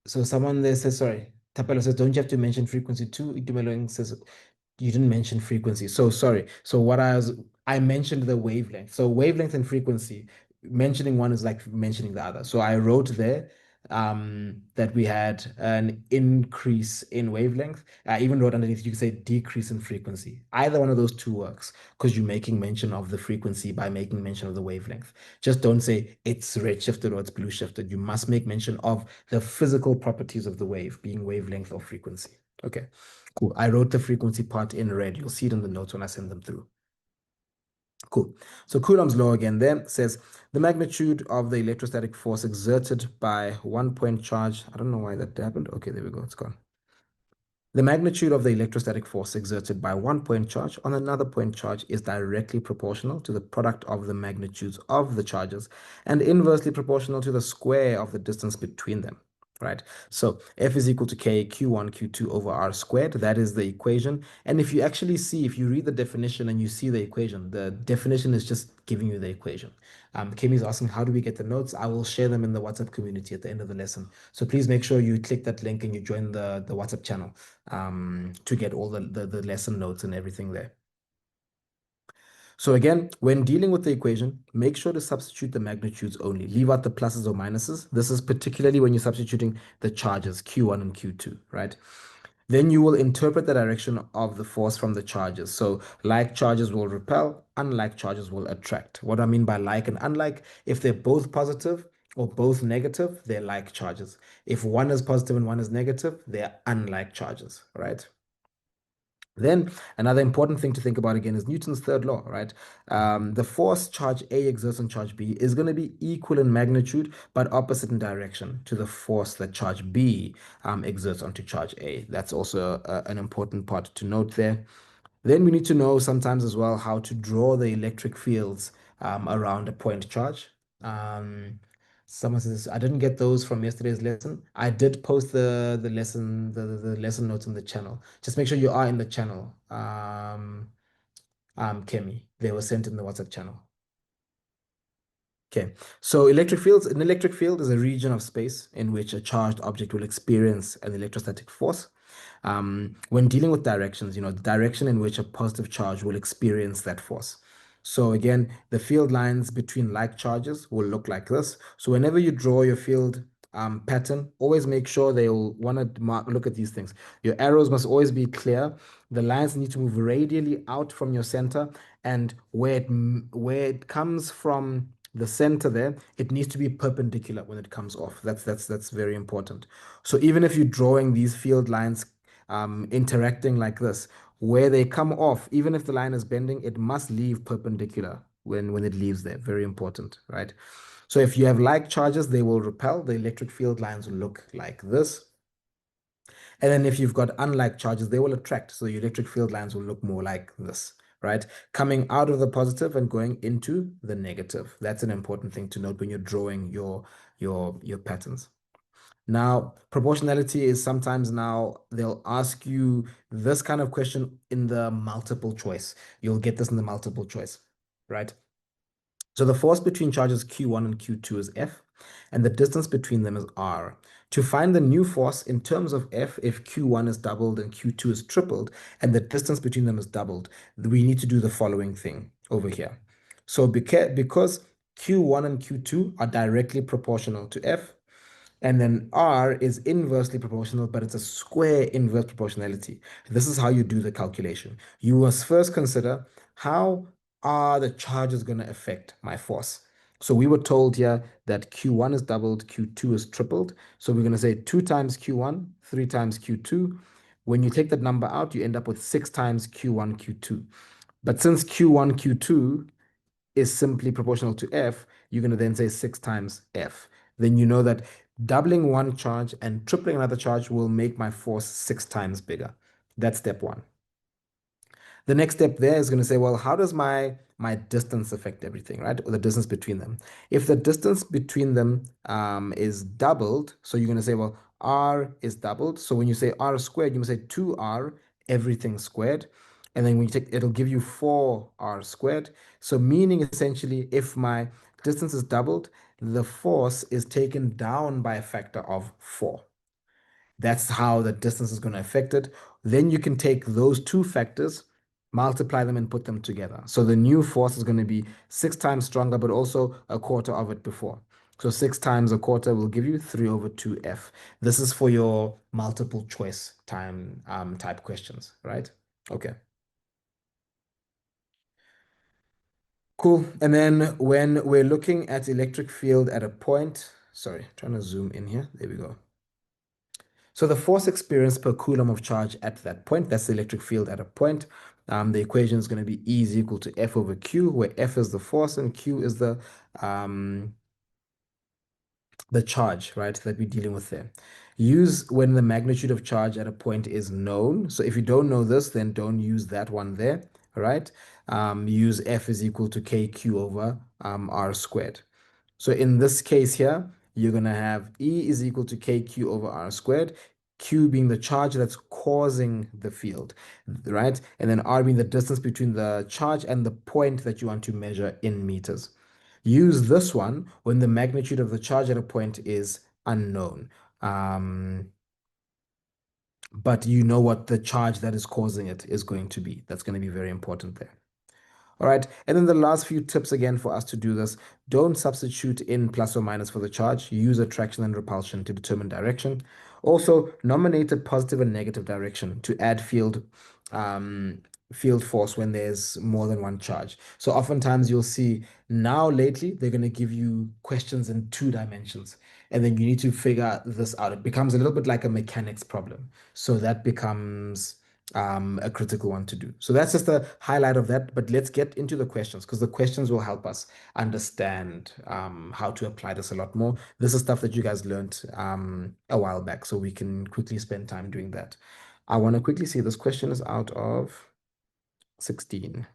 So someone there says, sorry, Tapelo says, don't you have to mention frequency too? Itumeleng says, you didn't mention frequency. So sorry. So I mentioned the wavelength. So wavelength and frequency, mentioning one is like mentioning the other. So I wrote there that we had an increase in wavelength. I even wrote underneath, you could say decrease in frequency. Either one of those two works because you're making mention of the frequency by making mention of the wavelength. Just don't say it's red shifted or it's blue shifted. You must make mention of the physical properties of the wave, being wavelength or frequency. Okay, cool. I wrote the frequency part in red. You'll see it in the notes when I send them through. Cool. So Coulomb's law again there says the magnitude of the electrostatic force exerted by 1 point charge. I don't know why that happened. Okay, there we go. It's gone. The magnitude of the electrostatic force exerted by 1 point charge on another point charge is directly proportional to the product of the magnitudes of the charges and inversely proportional to the square of the distance between them. Right? So F is equal to K Q1 Q2 over R squared. That is the equation. And if you actually see, if you read the definition and you see the equation, the definition is just giving you the equation. Kimi is asking, how do we get the notes? I will share them in the WhatsApp community at the end of the lesson. So please make sure you click that link and you join the WhatsApp channel to get all the lesson notes and everything there. So again, when dealing with the equation, make sure to substitute the magnitudes only. Leave out the pluses or minuses. This is particularly when you're substituting the charges, Q1 and Q2, right? Then you will interpret the direction of the force from the charges. So like charges will repel, unlike charges will attract. What I mean by like and unlike, if they're both positive or both negative, they're like charges. If one is positive and one is negative, they're unlike charges, right? Then another important thing to think about again is Newton's third law, right? The force charge A exerts on charge B is going to be equal in magnitude, but opposite in direction to the force that charge B exerts onto charge A. That's also an important part to note there. Then we need to know sometimes as well how to draw the electric fields around a point charge. Um, Someone says, I didn't get those from yesterday's lesson. I did post the lesson, the lesson notes in the channel. Just make sure you are in the channel. Kemi, they were sent in the WhatsApp channel. Okay, so electric fields, an electric field is a region of space in which a charged object will experience an electrostatic force. When dealing with directions, the direction in which a positive charge will experience that force. So again, the field lines between like charges will look like this. So whenever you draw your field pattern, always make sure they'll want to look at these things. Your arrows must always be clear. The lines need to move radially out from your center, and where it comes from the center there, it needs to be perpendicular when it comes off. That's very important. So even if you're drawing these field lines interacting like this, where they come off, even if the line is bending, it must leave perpendicular when it leaves there. Very important, right? So if you have like charges, they will repel. The electric field lines will look like this. And then if you've got unlike charges, they will attract. So your electric field lines will look more like this, right? Coming out of the positive and going into the negative. That's an important thing to note when you're drawing your patterns. Now, proportionality is sometimes now they'll ask you this kind of question in the multiple choice. You'll get this in the multiple choice, right? So the force between charges Q1 and Q2 is F, and the distance between them is R. To find the new force in terms of F, if Q1 is doubled and Q2 is tripled, and the distance between them is doubled, we need to do the following thing over here. So because Q1 and Q2 are directly proportional to F, and then R is inversely proportional, but it's a square inverse proportionality. This is how you do the calculation. You must first consider how are the charges going to affect my force. So we were told here that Q1 is doubled, Q2 is tripled. So we're going to say 2 times Q1, 3 times Q2. When you take that number out, you end up with 6 times Q1, Q2. But since Q1, Q2 is simply proportional to F, you're going to then say 6 times F. Then you know that doubling one charge and tripling another charge will make my force 6 times bigger. That's step one. The next step there is going to say, well, how does my distance affect everything, right? Or the distance between them. If the distance between them is doubled, so you're going to say, well, R is doubled. So when you say R squared, you must say 2R, everything squared. And then when you take, it'll give you 4R squared. So meaning essentially, if my distance is doubled, the force is taken down by a factor of 4. That's how the distance is going to affect it. Then you can take those two factors, multiply them, and put them together. So the new force is going to be 6 times stronger, but also a quarter of it before. So 6 times a quarter will give you 3 over 2F. This is for your multiple choice time type questions, right? Okay, cool. And then when we're looking at electric field at a point, sorry, trying to zoom in here. There we go. So the force experienced per coulomb of charge at that point, that's the electric field at a point. The equation is going to be E is equal to F over Q, where F is the force and Q is um, the charge, right, that we're dealing with there. Use when the magnitude of charge at a point is known. So if you don't know this, then don't use that one there, right? Use F is equal to KQ over R squared. So in this case here, you're going to have E is equal to KQ over R squared, Q being the charge that's causing the field, right? And then R being the distance between the charge and the point that you want to measure in meters. Use this one when the magnitude of the charge at a point is unknown. But you know what the charge that is causing it is going to be. That's going to be very important there. All right, and then the last few tips again for us to do this. Don't substitute in plus or minus for the charge. Use attraction and repulsion to determine direction. Also, nominate a positive and negative direction to add field force when there's more than one charge. So oftentimes you'll see now lately they're going to give you questions in 2 dimensions, and then you need to figure this out. It becomes a little bit like a mechanics problem. So that becomes a critical one to do. So that's just a highlight of that. But let's get into the questions because the questions will help us understand how to apply this a lot more. This is stuff that you guys learned a while back, so we can quickly spend time doing that. I want to quickly see this question is out of 16.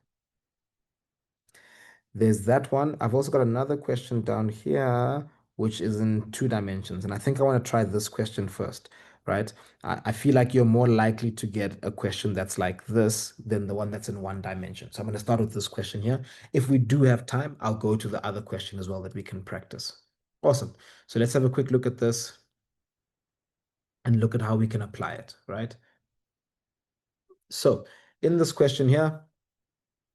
There's that one. I've also got another question down here, which is in 2 dimensions. And I think I want to try this question first, right? I feel like you're more likely to get a question that's like this than the one that's in 1 dimension. So I'm going to start with this question here. If we do have time, I'll go to the other question as well that we can practice. Awesome. So let's have a quick look at this and look at how we can apply it, right? So in this question here,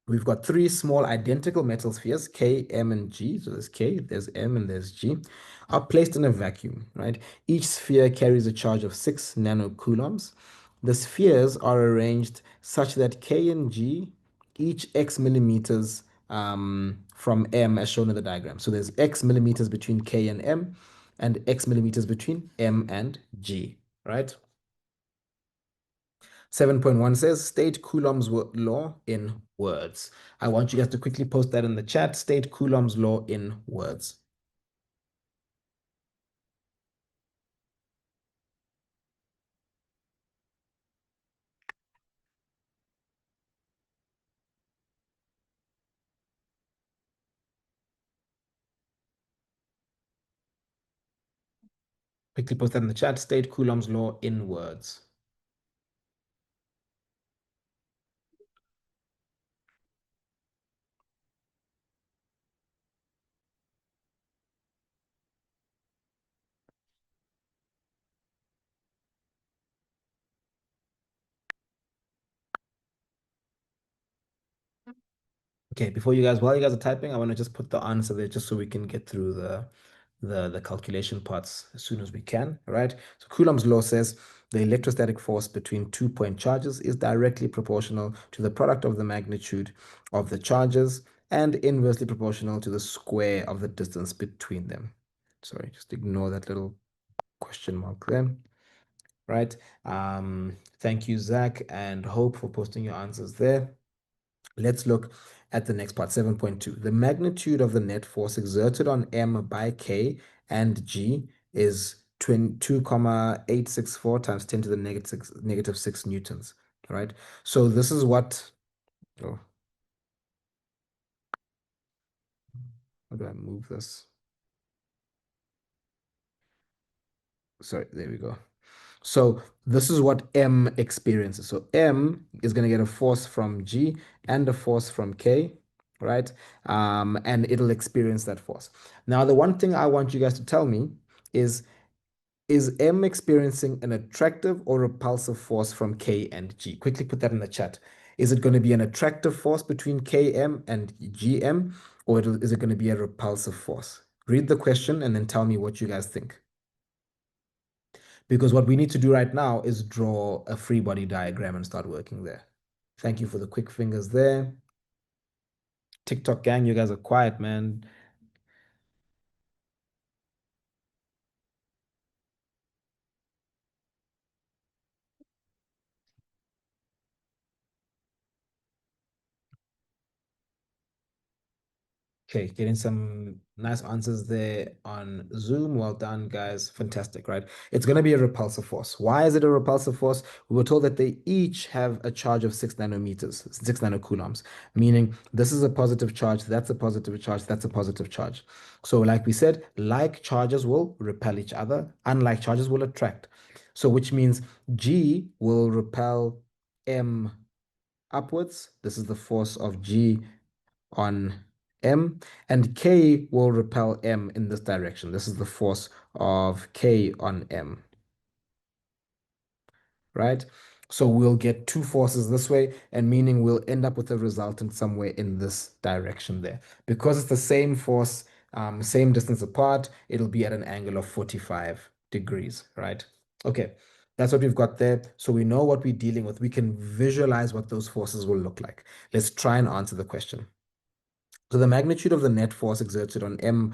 we've got three small identical metal spheres, K, M, and G. So there's K, there's M, and there's G, are placed in a vacuum, right? Each sphere carries a charge of 6 nanocoulombs. The spheres are arranged such that K and G, each X millimeters from M as shown in the diagram. So there's X millimeters between K and M, and X millimeters between M and G, right? 7.1 says, state Coulomb's law in words. I want you guys to quickly post that in the chat. State Coulomb's law in words. Quickly post that in the chat. State Coulomb's law in words. Okay, while you guys are typing, I want to just put the answer there just so we can get through the calculation parts as soon as we can, right? So Coulomb's law says the electrostatic force between 2 point charges is directly proportional to the product of the magnitude of the charges and inversely proportional to the square of the distance between them. Sorry, just ignore that little question mark there, right? Thank you, Zach and Hope, for posting your answers there. Let's look at the next part, 7.2. The magnitude of the net force exerted on M by K and G is 2,864 times 10 to the negative 6 newtons, right? So this is what, oh, how do I move this? Sorry, there we go. So this is what M experiences. So M is going to get a force from G and a force from K, right? And it'll experience that force. Now, the one thing I want you guys to tell me is M experiencing an attractive or repulsive force from K and G? Quickly put that in the chat. Is it going to be an attractive force between KM and GM, or is it going to be a repulsive force? Read the question and then tell me what you guys think. Because what we need to do right now is draw a free body diagram and start working there. Thank you for the quick fingers there. TikTok gang, you guys are quiet, man. Okay, getting some nice answers there on Zoom. Well done, guys. Fantastic, right? It's going to be a repulsive force. Why is it a repulsive force? We were told that they each have a charge of 6 nanometers, 6 nanocoulombs, meaning this is a positive charge, that's a positive charge, that's a positive charge. So, like we said, like charges will repel each other, unlike charges will attract. So, which means G will repel M upwards. This is the force of G on M, and K will repel M in this direction. This is the force of K on M, right? So we'll get two forces this way, and meaning we'll end up with a resultant somewhere in this direction there. Because it's the same force, same distance apart, it'll be at an angle of 45 degrees, right? Okay, that's what we've got there. So we know what we're dealing with. We can visualize what those forces will look like. Let's try and answer the question. So the magnitude of the net force exerted on M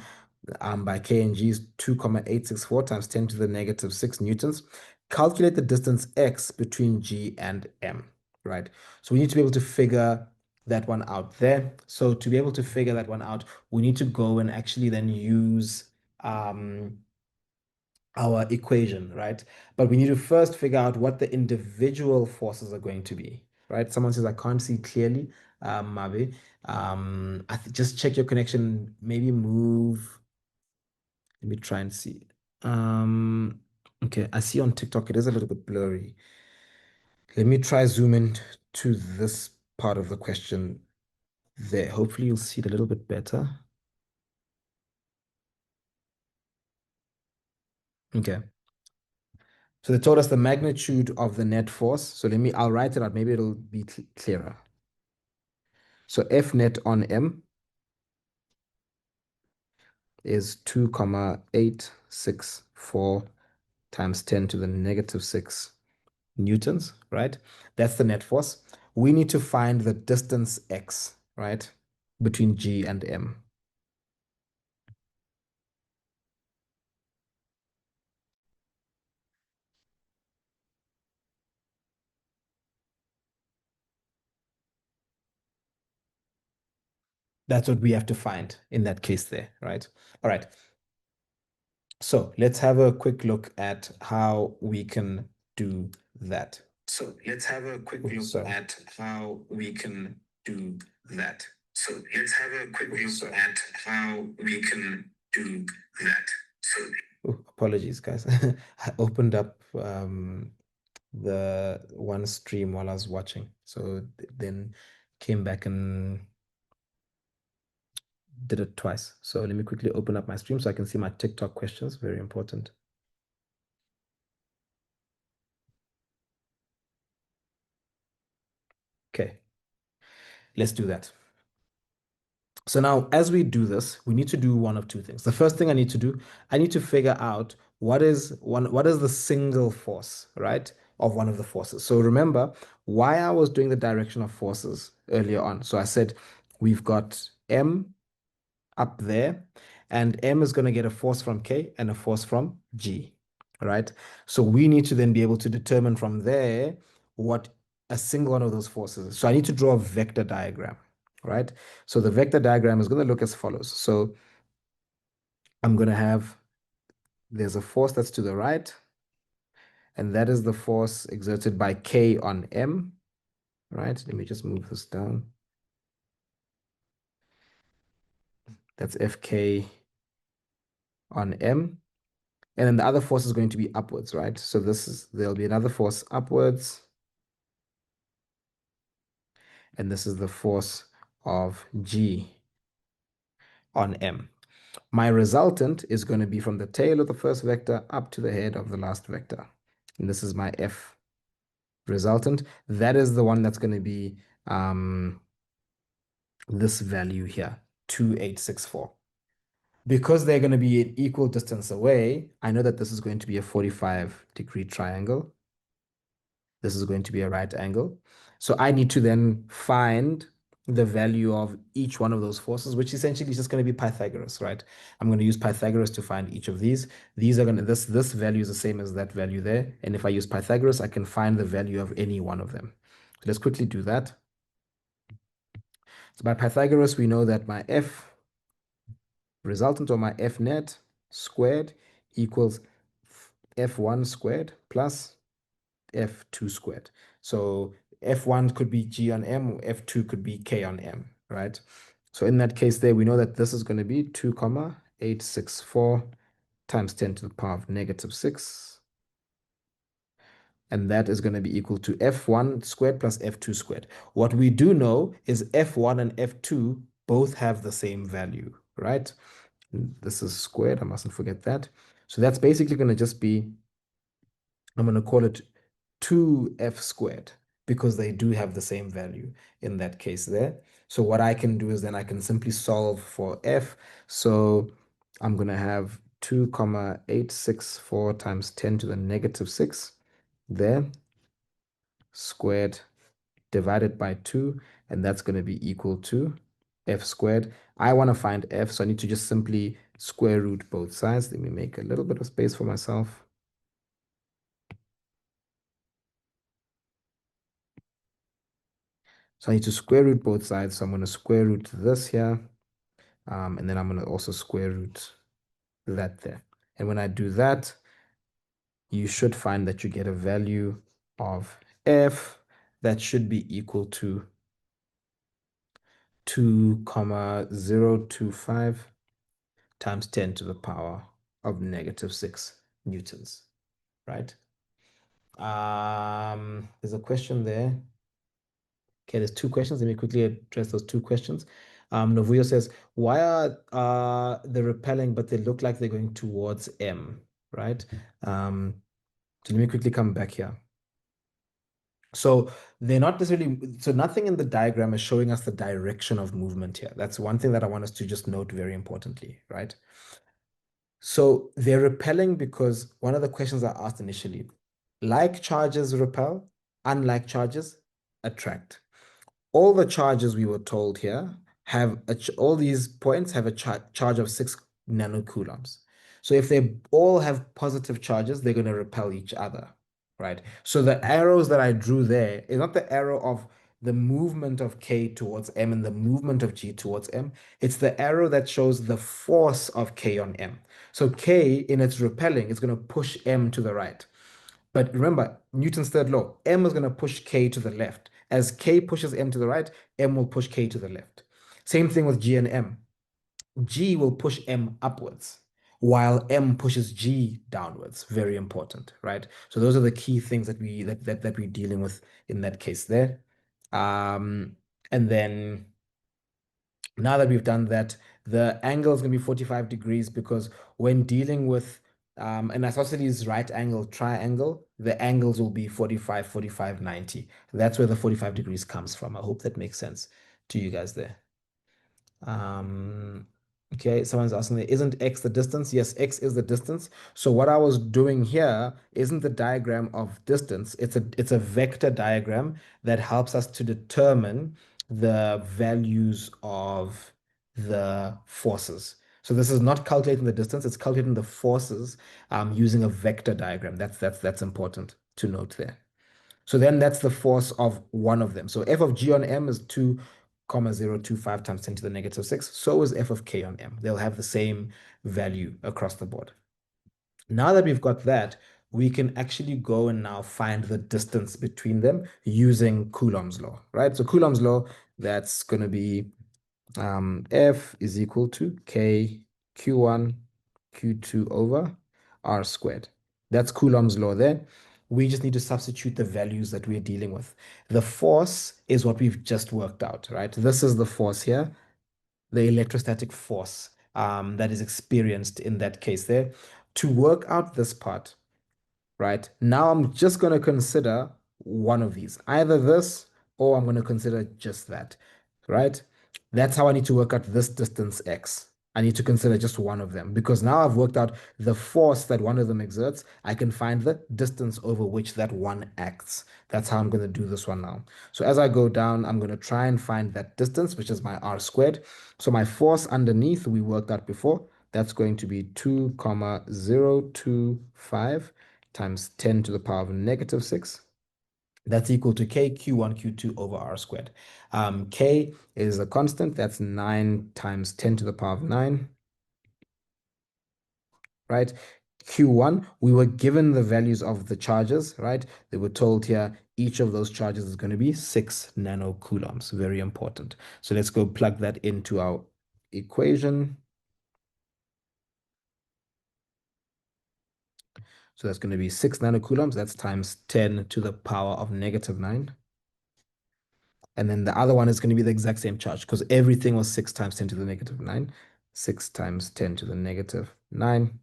by K and G is 2,864 times 10 to the negative 6 newtons. Calculate the distance x between G and M. right? So we need to be able to figure that one out there. So to be able to figure that one out, we need to go and actually then use our equation, right? But we need to first figure out what the individual forces are going to be, right? Someone says, I can't see clearly, Mabe. Just check your connection, maybe move. Let me try and see. Okay, I see on TikTok it is a little bit blurry. Let me try zoom in to this part of the question there. Hopefully you'll see it a little bit better. Okay. So they told us the magnitude of the net force. So I'll write it out. Maybe it'll be clearer. So F net on M is 2,864 times 10 to the negative 6 newtons, right? That's the net force. We need to find the distance x, right, between G and M. That's what we have to find in that case there, right? All right. So let's have a quick look at how we can do that. So let's have a quick look at how we can do that. So let's have a quick look at how we can do that. So apologies, guys. I opened up the one stream while I was watching. So then came back and did it twice. So let me quickly open up my stream so I can see my TikTok questions. Very important. Okay, let's do that. So now, as we do this, we need to do one of two things. The first thing I need to do, I need to figure out what is the single force, right, of one of the forces. So remember why I was doing the direction of forces earlier on. So I said we've got M up there, and M is going to get a force from K and a force from G, right? So we need to then be able to determine from there what a single one of those forces is. So I need to draw a vector diagram, right? So the vector diagram is going to look as follows. So I'm going to have, there's a force that's to the right, and that is the force exerted by K on M, right? Let me just move this down. That's Fk on M. And then the other force is going to be upwards, right? So there'll be another force upwards. And this is the force of G on M. My resultant is going to be from the tail of the first vector up to the head of the last vector. And this is my F resultant. That is the one that's going to be this value here, 2,864. Because they're going to be an equal distance away, I know that this is going to be a 45-degree triangle. This is going to be a right angle. So I need to then find the value of each one of those forces, which essentially is just going to be Pythagoras, right? I'm going to use Pythagoras to find each of these. These are going to, this value is the same as that value there. And if I use Pythagoras, I can find the value of any one of them. So let's quickly do that. So by Pythagoras, we know that my F resultant, or my F net squared, equals F1 squared plus F2 squared. So F1 could be G on M, F2 could be K on M, right? So in that case there, we know that this is going to be 2,864 times 10 to the power of negative 6. And that is going to be equal to F1 squared plus F2 squared. What we do know is F1 and F2 both have the same value, right? This is squared, I mustn't forget that. So that's basically going to just be, I'm going to call it 2f squared, because they do have the same value in that case there. So what I can do is then I can simply solve for f. So I'm going to have 2,864 times 10 to the negative 6 there, squared divided by 2, and that's going to be equal to f squared. I want to find f, so I need to just simply square root both sides. Let me make a little bit of space for myself. So I need to square root both sides. So I'm going to square root this here. And then I'm going to also square root that there. And when I do that, you should find that you get a value of f that should be equal to 2,025 times 10 to the power of -6 newtons, right? There's a question there. Okay, there's two questions. Let me quickly address those two questions. Novuyo says, why are they repelling, but they look like they're going towards M, right? So let me quickly come back here. So they're not necessarily, so nothing in the diagram is showing us the direction of movement here. That's one thing that I want us to just note very importantly, right? So they're repelling because one of the questions I asked initially, like charges repel, unlike charges attract. All the charges we were told here have all these points have a charge of 6 nanocoulombs. So if they all have positive charges, they're going to repel each other, right? So the arrows that I drew there is not the arrow of the movement of K towards M and the movement of G towards M. It's the arrow that shows the force of K on M. So K, in its repelling, is going to push M to the right. But remember, Newton's third law, M is going to push K to the left. As K pushes M to the right, M will push K to the left. Same thing with G and M. G will push M upwards, while M pushes G downwards. Very important, right? So those are the key things that we're dealing with in that case there. And then now that we've done that, the angle is going to be 45 degrees because when dealing with an isosceles right angle triangle, the angles will be 45, 45, 90. That's where the 45 degrees comes from. I hope that makes sense to you guys there. Um, okay, someone's asking there, isn't x the distance? Yes, x is the distance. So what I was doing here isn't the diagram of distance. It's a vector diagram that helps us to determine the values of the forces. So this is not calculating the distance, it's calculating the forces using a vector diagram. That's important to note there. So then that's the force of one of them. So f of g on m is 2,025 times 10 to the -6. So is f of k on m. They'll have the same value across the board. Now that we've got that, we can actually go and now find the distance between them using Coulomb's law, right? So Coulomb's law, that's going to be F is equal to K Q1 Q2 over R squared. That's Coulomb's law there. We just need to substitute the values that we're dealing with. The force is what we've just worked out, right? This is the force here, the electrostatic force that is experienced in that case there. To work out this part, right? Now I'm just going to consider one of these, either this or I'm going to consider just that, right? That's how I need to work out this distance x. I need to consider just one of them because now I've worked out the force that one of them exerts. I can find the distance over which that one acts. That's how I'm going to do this one now. So as I go down, I'm going to try and find that distance, which is my r squared. So my force underneath we worked out before. That's going to be 2,025 times 10 to the power of -6. That's equal to k q1 q2 over r squared. K is a constant. That's 9 times 10 to the power of 9, right? Q1, we were given the values of the charges, right? They were told here each of those charges is going to be 6 nanocoulombs. Very important. So let's go plug that into our equation. So that's going to be 6 nanocoulombs. That's times 10 to the power of -9. And then the other one is going to be the exact same charge because everything was 6 times 10 to the -9. 6 times 10 to the -9.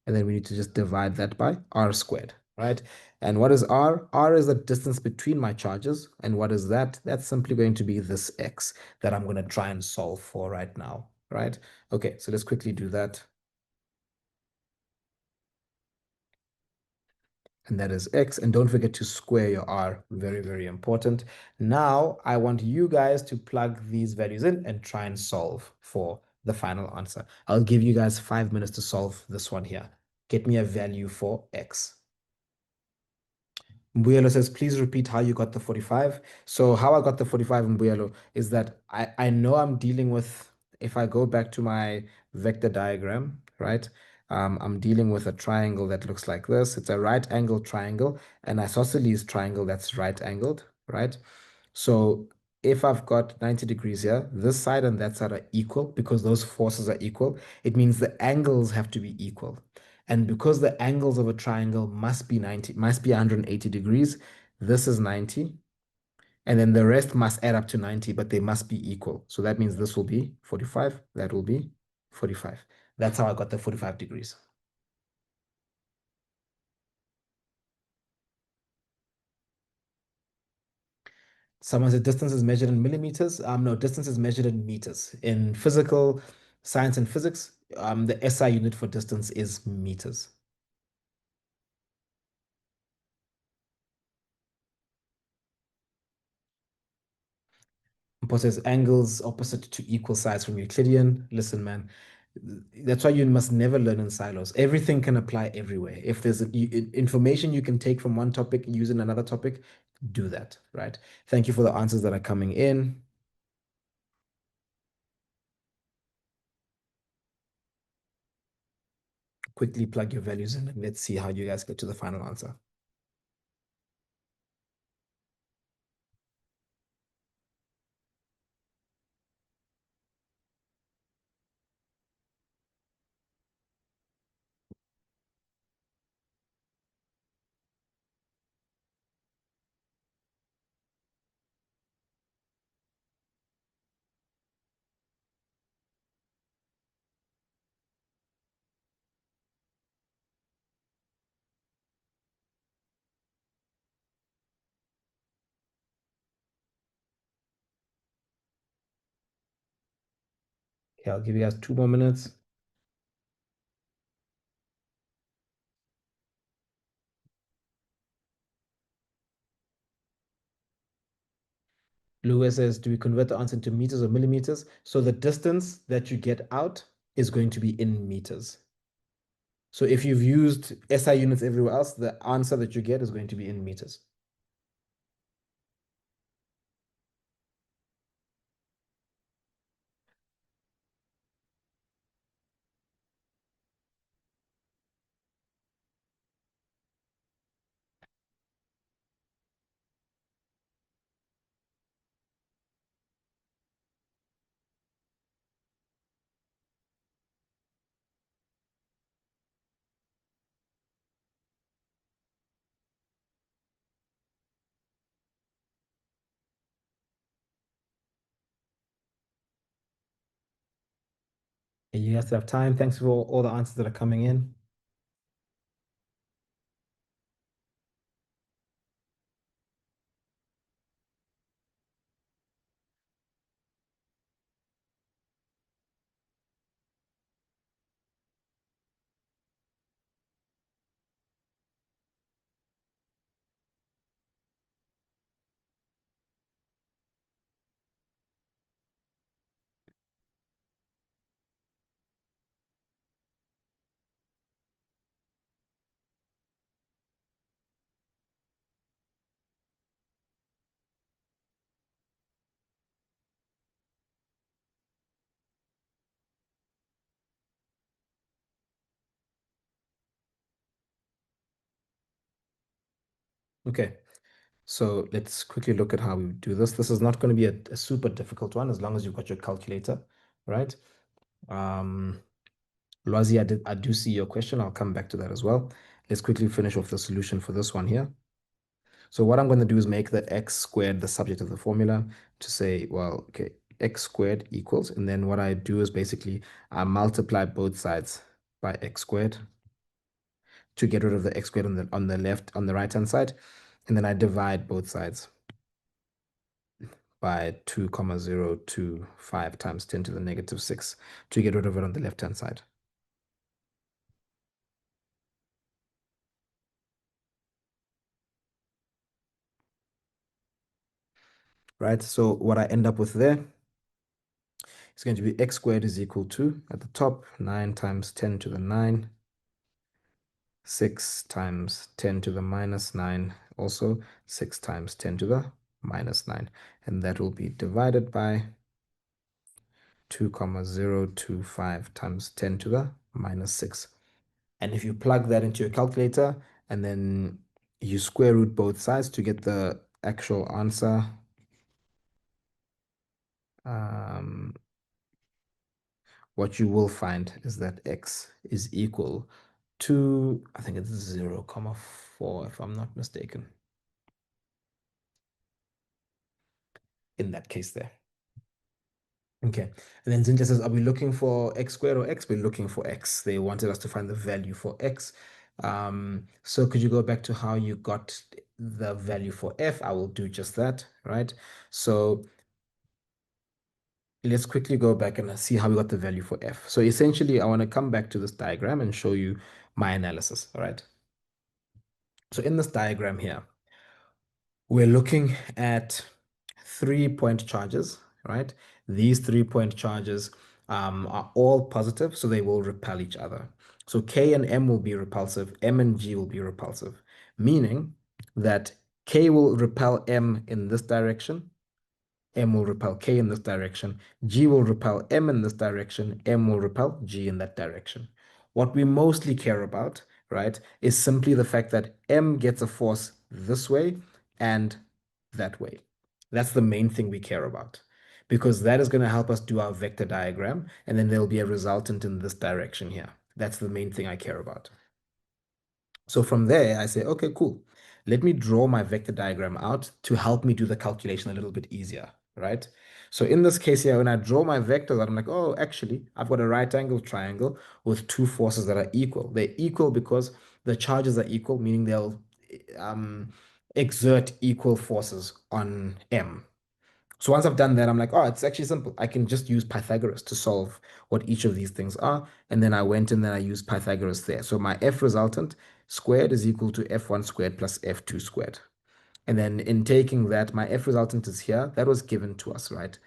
And then we need to just divide that by r squared, right? And what is r? R is the distance between my charges. And what is that? That's simply going to be this x that I'm going to try and solve for right now, right? Okay, so let's quickly do that. And that is x. And don't forget to square your r. Very, very important. Now, I want you guys to plug these values in and try and solve for the final answer. I'll give you guys 5 minutes to solve this one here. Get me a value for x. Mbuyelo says, please repeat how you got the 45. So how I got the 45 in Mbuyelo is that I know I'm dealing with, if I go back to my vector diagram, right? I'm dealing with a triangle that looks like this. It's a right angled triangle, an isosceles triangle that's right angled, right? So if I've got 90 degrees here, this side and that side are equal because those forces are equal. It means the angles have to be equal. And because the angles of a triangle must be 90, must be 180 degrees, this is 90. And then the rest must add up to 90, but they must be equal. So that means this will be 45, that will be 45. That's how I got the 45 degrees. Someone said distance is measured in millimeters. No, distance is measured in meters. In physical science and physics, the SI unit for distance is meters. But says angles opposite to equal sides from Euclidean. Listen, man, that's why you must never learn in silos. Everything can apply everywhere. If there's information you can take from one topic, use in another topic, do that, right? Thank you for the answers that are coming in. Quickly plug your values in and let's see how you guys get to the final answer. Okay, I'll give you guys 2 more minutes. Lewis says, do we convert the answer into meters or millimeters? So the distance that you get out is going to be in meters. So if you've used SI units everywhere else, the answer that you get is going to be in meters. And you guys have time. Thanks for all the answers that are coming in. Okay, so let's quickly look at how we do this. This is not going to be a super difficult one as long as you've got your calculator, right? Loisy, I do see your question. I'll come back to that as well. Let's quickly finish off the solution for this one here. So what I'm going to do is make the x squared the subject of the formula to say, well, okay, x squared equals, and then what I do is basically I multiply both sides by x squared to get rid of the x squared on the left, on the right hand side, and then I divide both sides by 2,025 times 10 to the negative 6 to get rid of it on the left hand side. Right, so what I end up with there is going to be x squared is equal to, at the top, 9 times 10 to the 9, 6 times 10 to the minus 9 also 6 times 10 to the minus 9. And that will be divided by 2,025 times 10 to the minus 6. And if you plug that into your calculator and then you square root both sides to get the actual answer, um, what you will find is that x is equal to, I think it's 0, 0,4 if I'm not mistaken, in that case there. Okay, and then Zinja says, are we looking for x squared or x? We're looking for x. They wanted us to find the value for x. So could you go back to how you got the value for f? I will do just that, right? So let's quickly go back and see how we got the value for f. So essentially, I want to come back to this diagram and show you my analysis, all right? So in this diagram here, we're looking at 3-point charges, right? These 3-point charges are all positive, so they will repel each other. So K and M will be repulsive, M and G will be repulsive, meaning that K will repel M in this direction, M will repel K in this direction, G will repel M in this direction, M will repel G in that direction. What we mostly care about, right, is simply the fact that M gets a force this way and that way. That's the main thing we care about because that is going to help us do our vector diagram, and then there'll be a resultant in this direction here. That's the main thing I care about. So from there, I say, okay, cool. Let me draw my vector diagram out to help me do the calculation a little bit easier, right? So in this case here, when I draw my vectors, I'm like, oh, actually, I've got a right angle triangle with two forces that are equal. They're equal because the charges are equal, meaning they'll um, exert equal forces on M. So once I've done that, I'm like, oh, it's actually simple. I can just use Pythagoras to solve what each of these things are. And then I went and then I used Pythagoras there. So my F resultant squared is equal to F1 squared plus F2 squared. And then in taking that, my F resultant is here. That was given to us, right?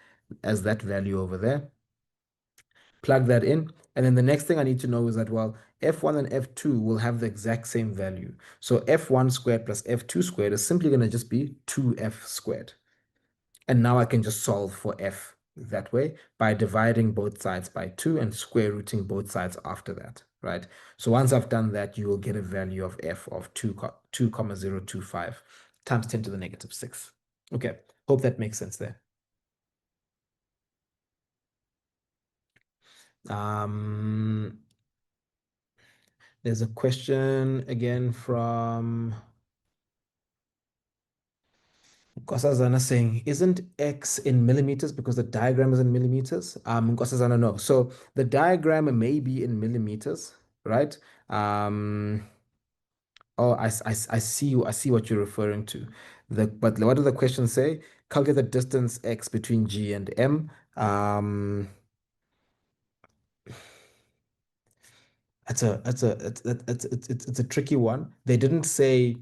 As that value over there. Plug that in. And then the next thing I need to know is that, well, F1 and F2 will have the exact same value. So F1 squared plus F2 squared is simply going to just be 2F squared. And now I can just solve for f that way by dividing both sides by 2 and square rooting both sides after that, right? So once I've done that, you will get a value of f of 2,025 times 10 to the negative 6. Okay, hope that makes sense there. Um, there's a question again from Nkosazana saying, isn't X in millimeters because the diagram is in millimeters? Nkosazana, no. So the diagram may be in millimeters, right? Um, oh, I see what you're referring to. But what do the questions say? Calculate the distance X between G and M. It's a tricky one. They didn't say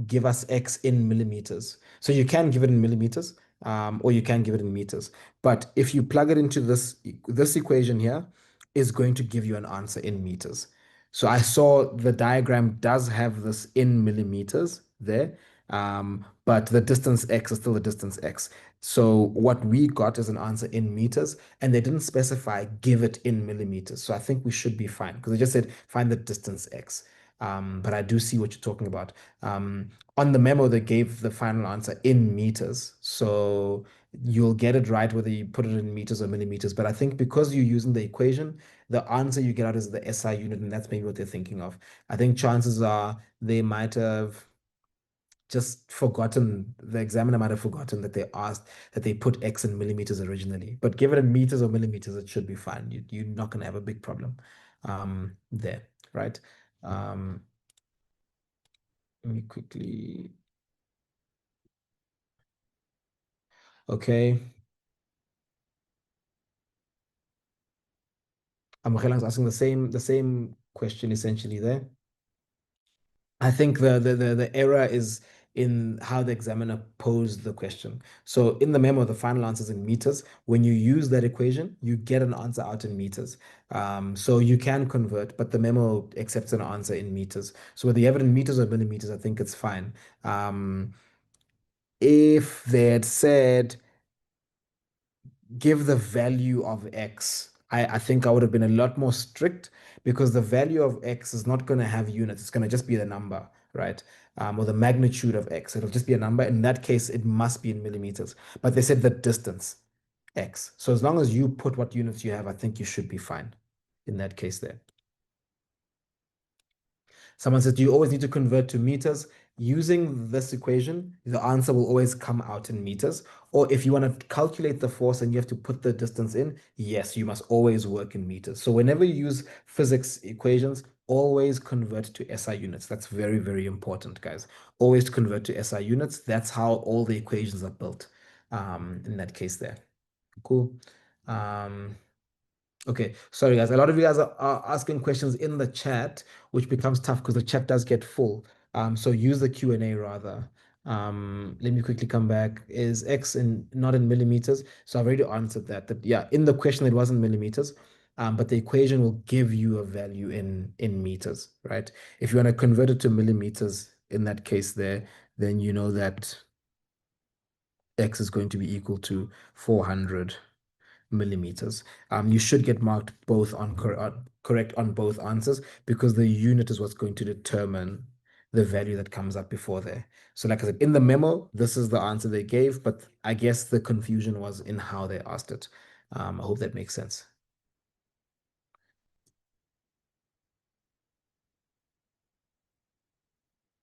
give us X in millimeters. So you can give it in millimeters, or you can give it in meters. But if you plug it into this equation here, is going to give you an answer in meters. So I saw the diagram does have this in millimeters there, but the distance X is still the distance X. So what we got is an answer in meters, and they didn't specify give it in millimeters. So I think we should be fine because they just said find the distance X. But I do see what you're talking about. On the memo, they gave the final answer in meters. So you'll get it right whether you put it in meters or millimeters. But I think because you're using the equation, the answer you get out is the SI unit, and that's maybe what they're thinking of. I think chances are they might have just forgotten, the examiner might have forgotten that they asked that they put X in millimeters originally. But give it in meters or millimeters, it should be fine. You're not going to have a big problem there, right? Um, Let me quickly. Okay. Amakelang is asking the same question essentially there. I think the error is in how the examiner posed the question. So in the memo, the final answer is in meters. When you use that equation, you get an answer out in meters. So you can convert, but the memo accepts an answer in meters. So whether you have it in meters or millimeters, I think it's fine. If they had said, give the value of X, I think I would have been a lot more strict because the value of X is not going to have units. It's going to just be the number, right? Or the magnitude of X. It'll just be a number. In that case, it must be in millimeters. But they said the distance, X. So as long as you put what units you have, I think you should be fine in that case there. Someone says, do you always need to convert to meters? Using this equation, the answer will always come out in meters. Or if you want to calculate the force and you have to put the distance in, yes, you must always work in meters. So whenever you use physics equations, always convert to SI units. That's very, very important, guys. Always convert to SI units. That's how all the equations are built in that case there. Cool. Um, Okay, sorry guys. A lot of you guys are asking questions in the chat, which becomes tough because the chat does get full. So use the Q&A rather. Let me quickly come back. Is X in not in millimeters? So I've already answered that. That yeah, in the question it wasn't millimeters, but the equation will give you a value in meters, right? If you want to convert it to millimeters in that case there, then you know that X is going to be equal to 400 millimeters. You should get marked both on correct on both answers because the unit is what's going to determine the value that comes up before there. So like I said, in the memo, this is the answer they gave, but I guess the confusion was in how they asked it. I hope that makes sense.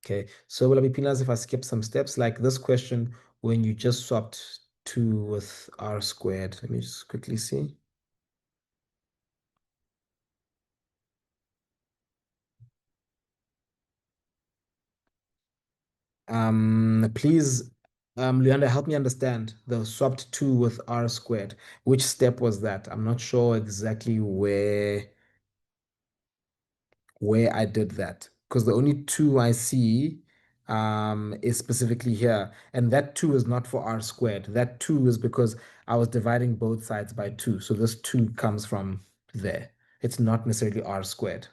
Okay, so will I be penalized if I skip some steps? Like this question, when you just swapped 2 with r squared. Let me just quickly see. Please, Leander, help me understand the swapped 2 with r squared. Which step was that? I'm not sure exactly where I did that because the only 2 I see is specifically here, and that 2 is not for r squared. That 2 is because I was dividing both sides by 2. So this 2 comes from there. It's not necessarily r squared.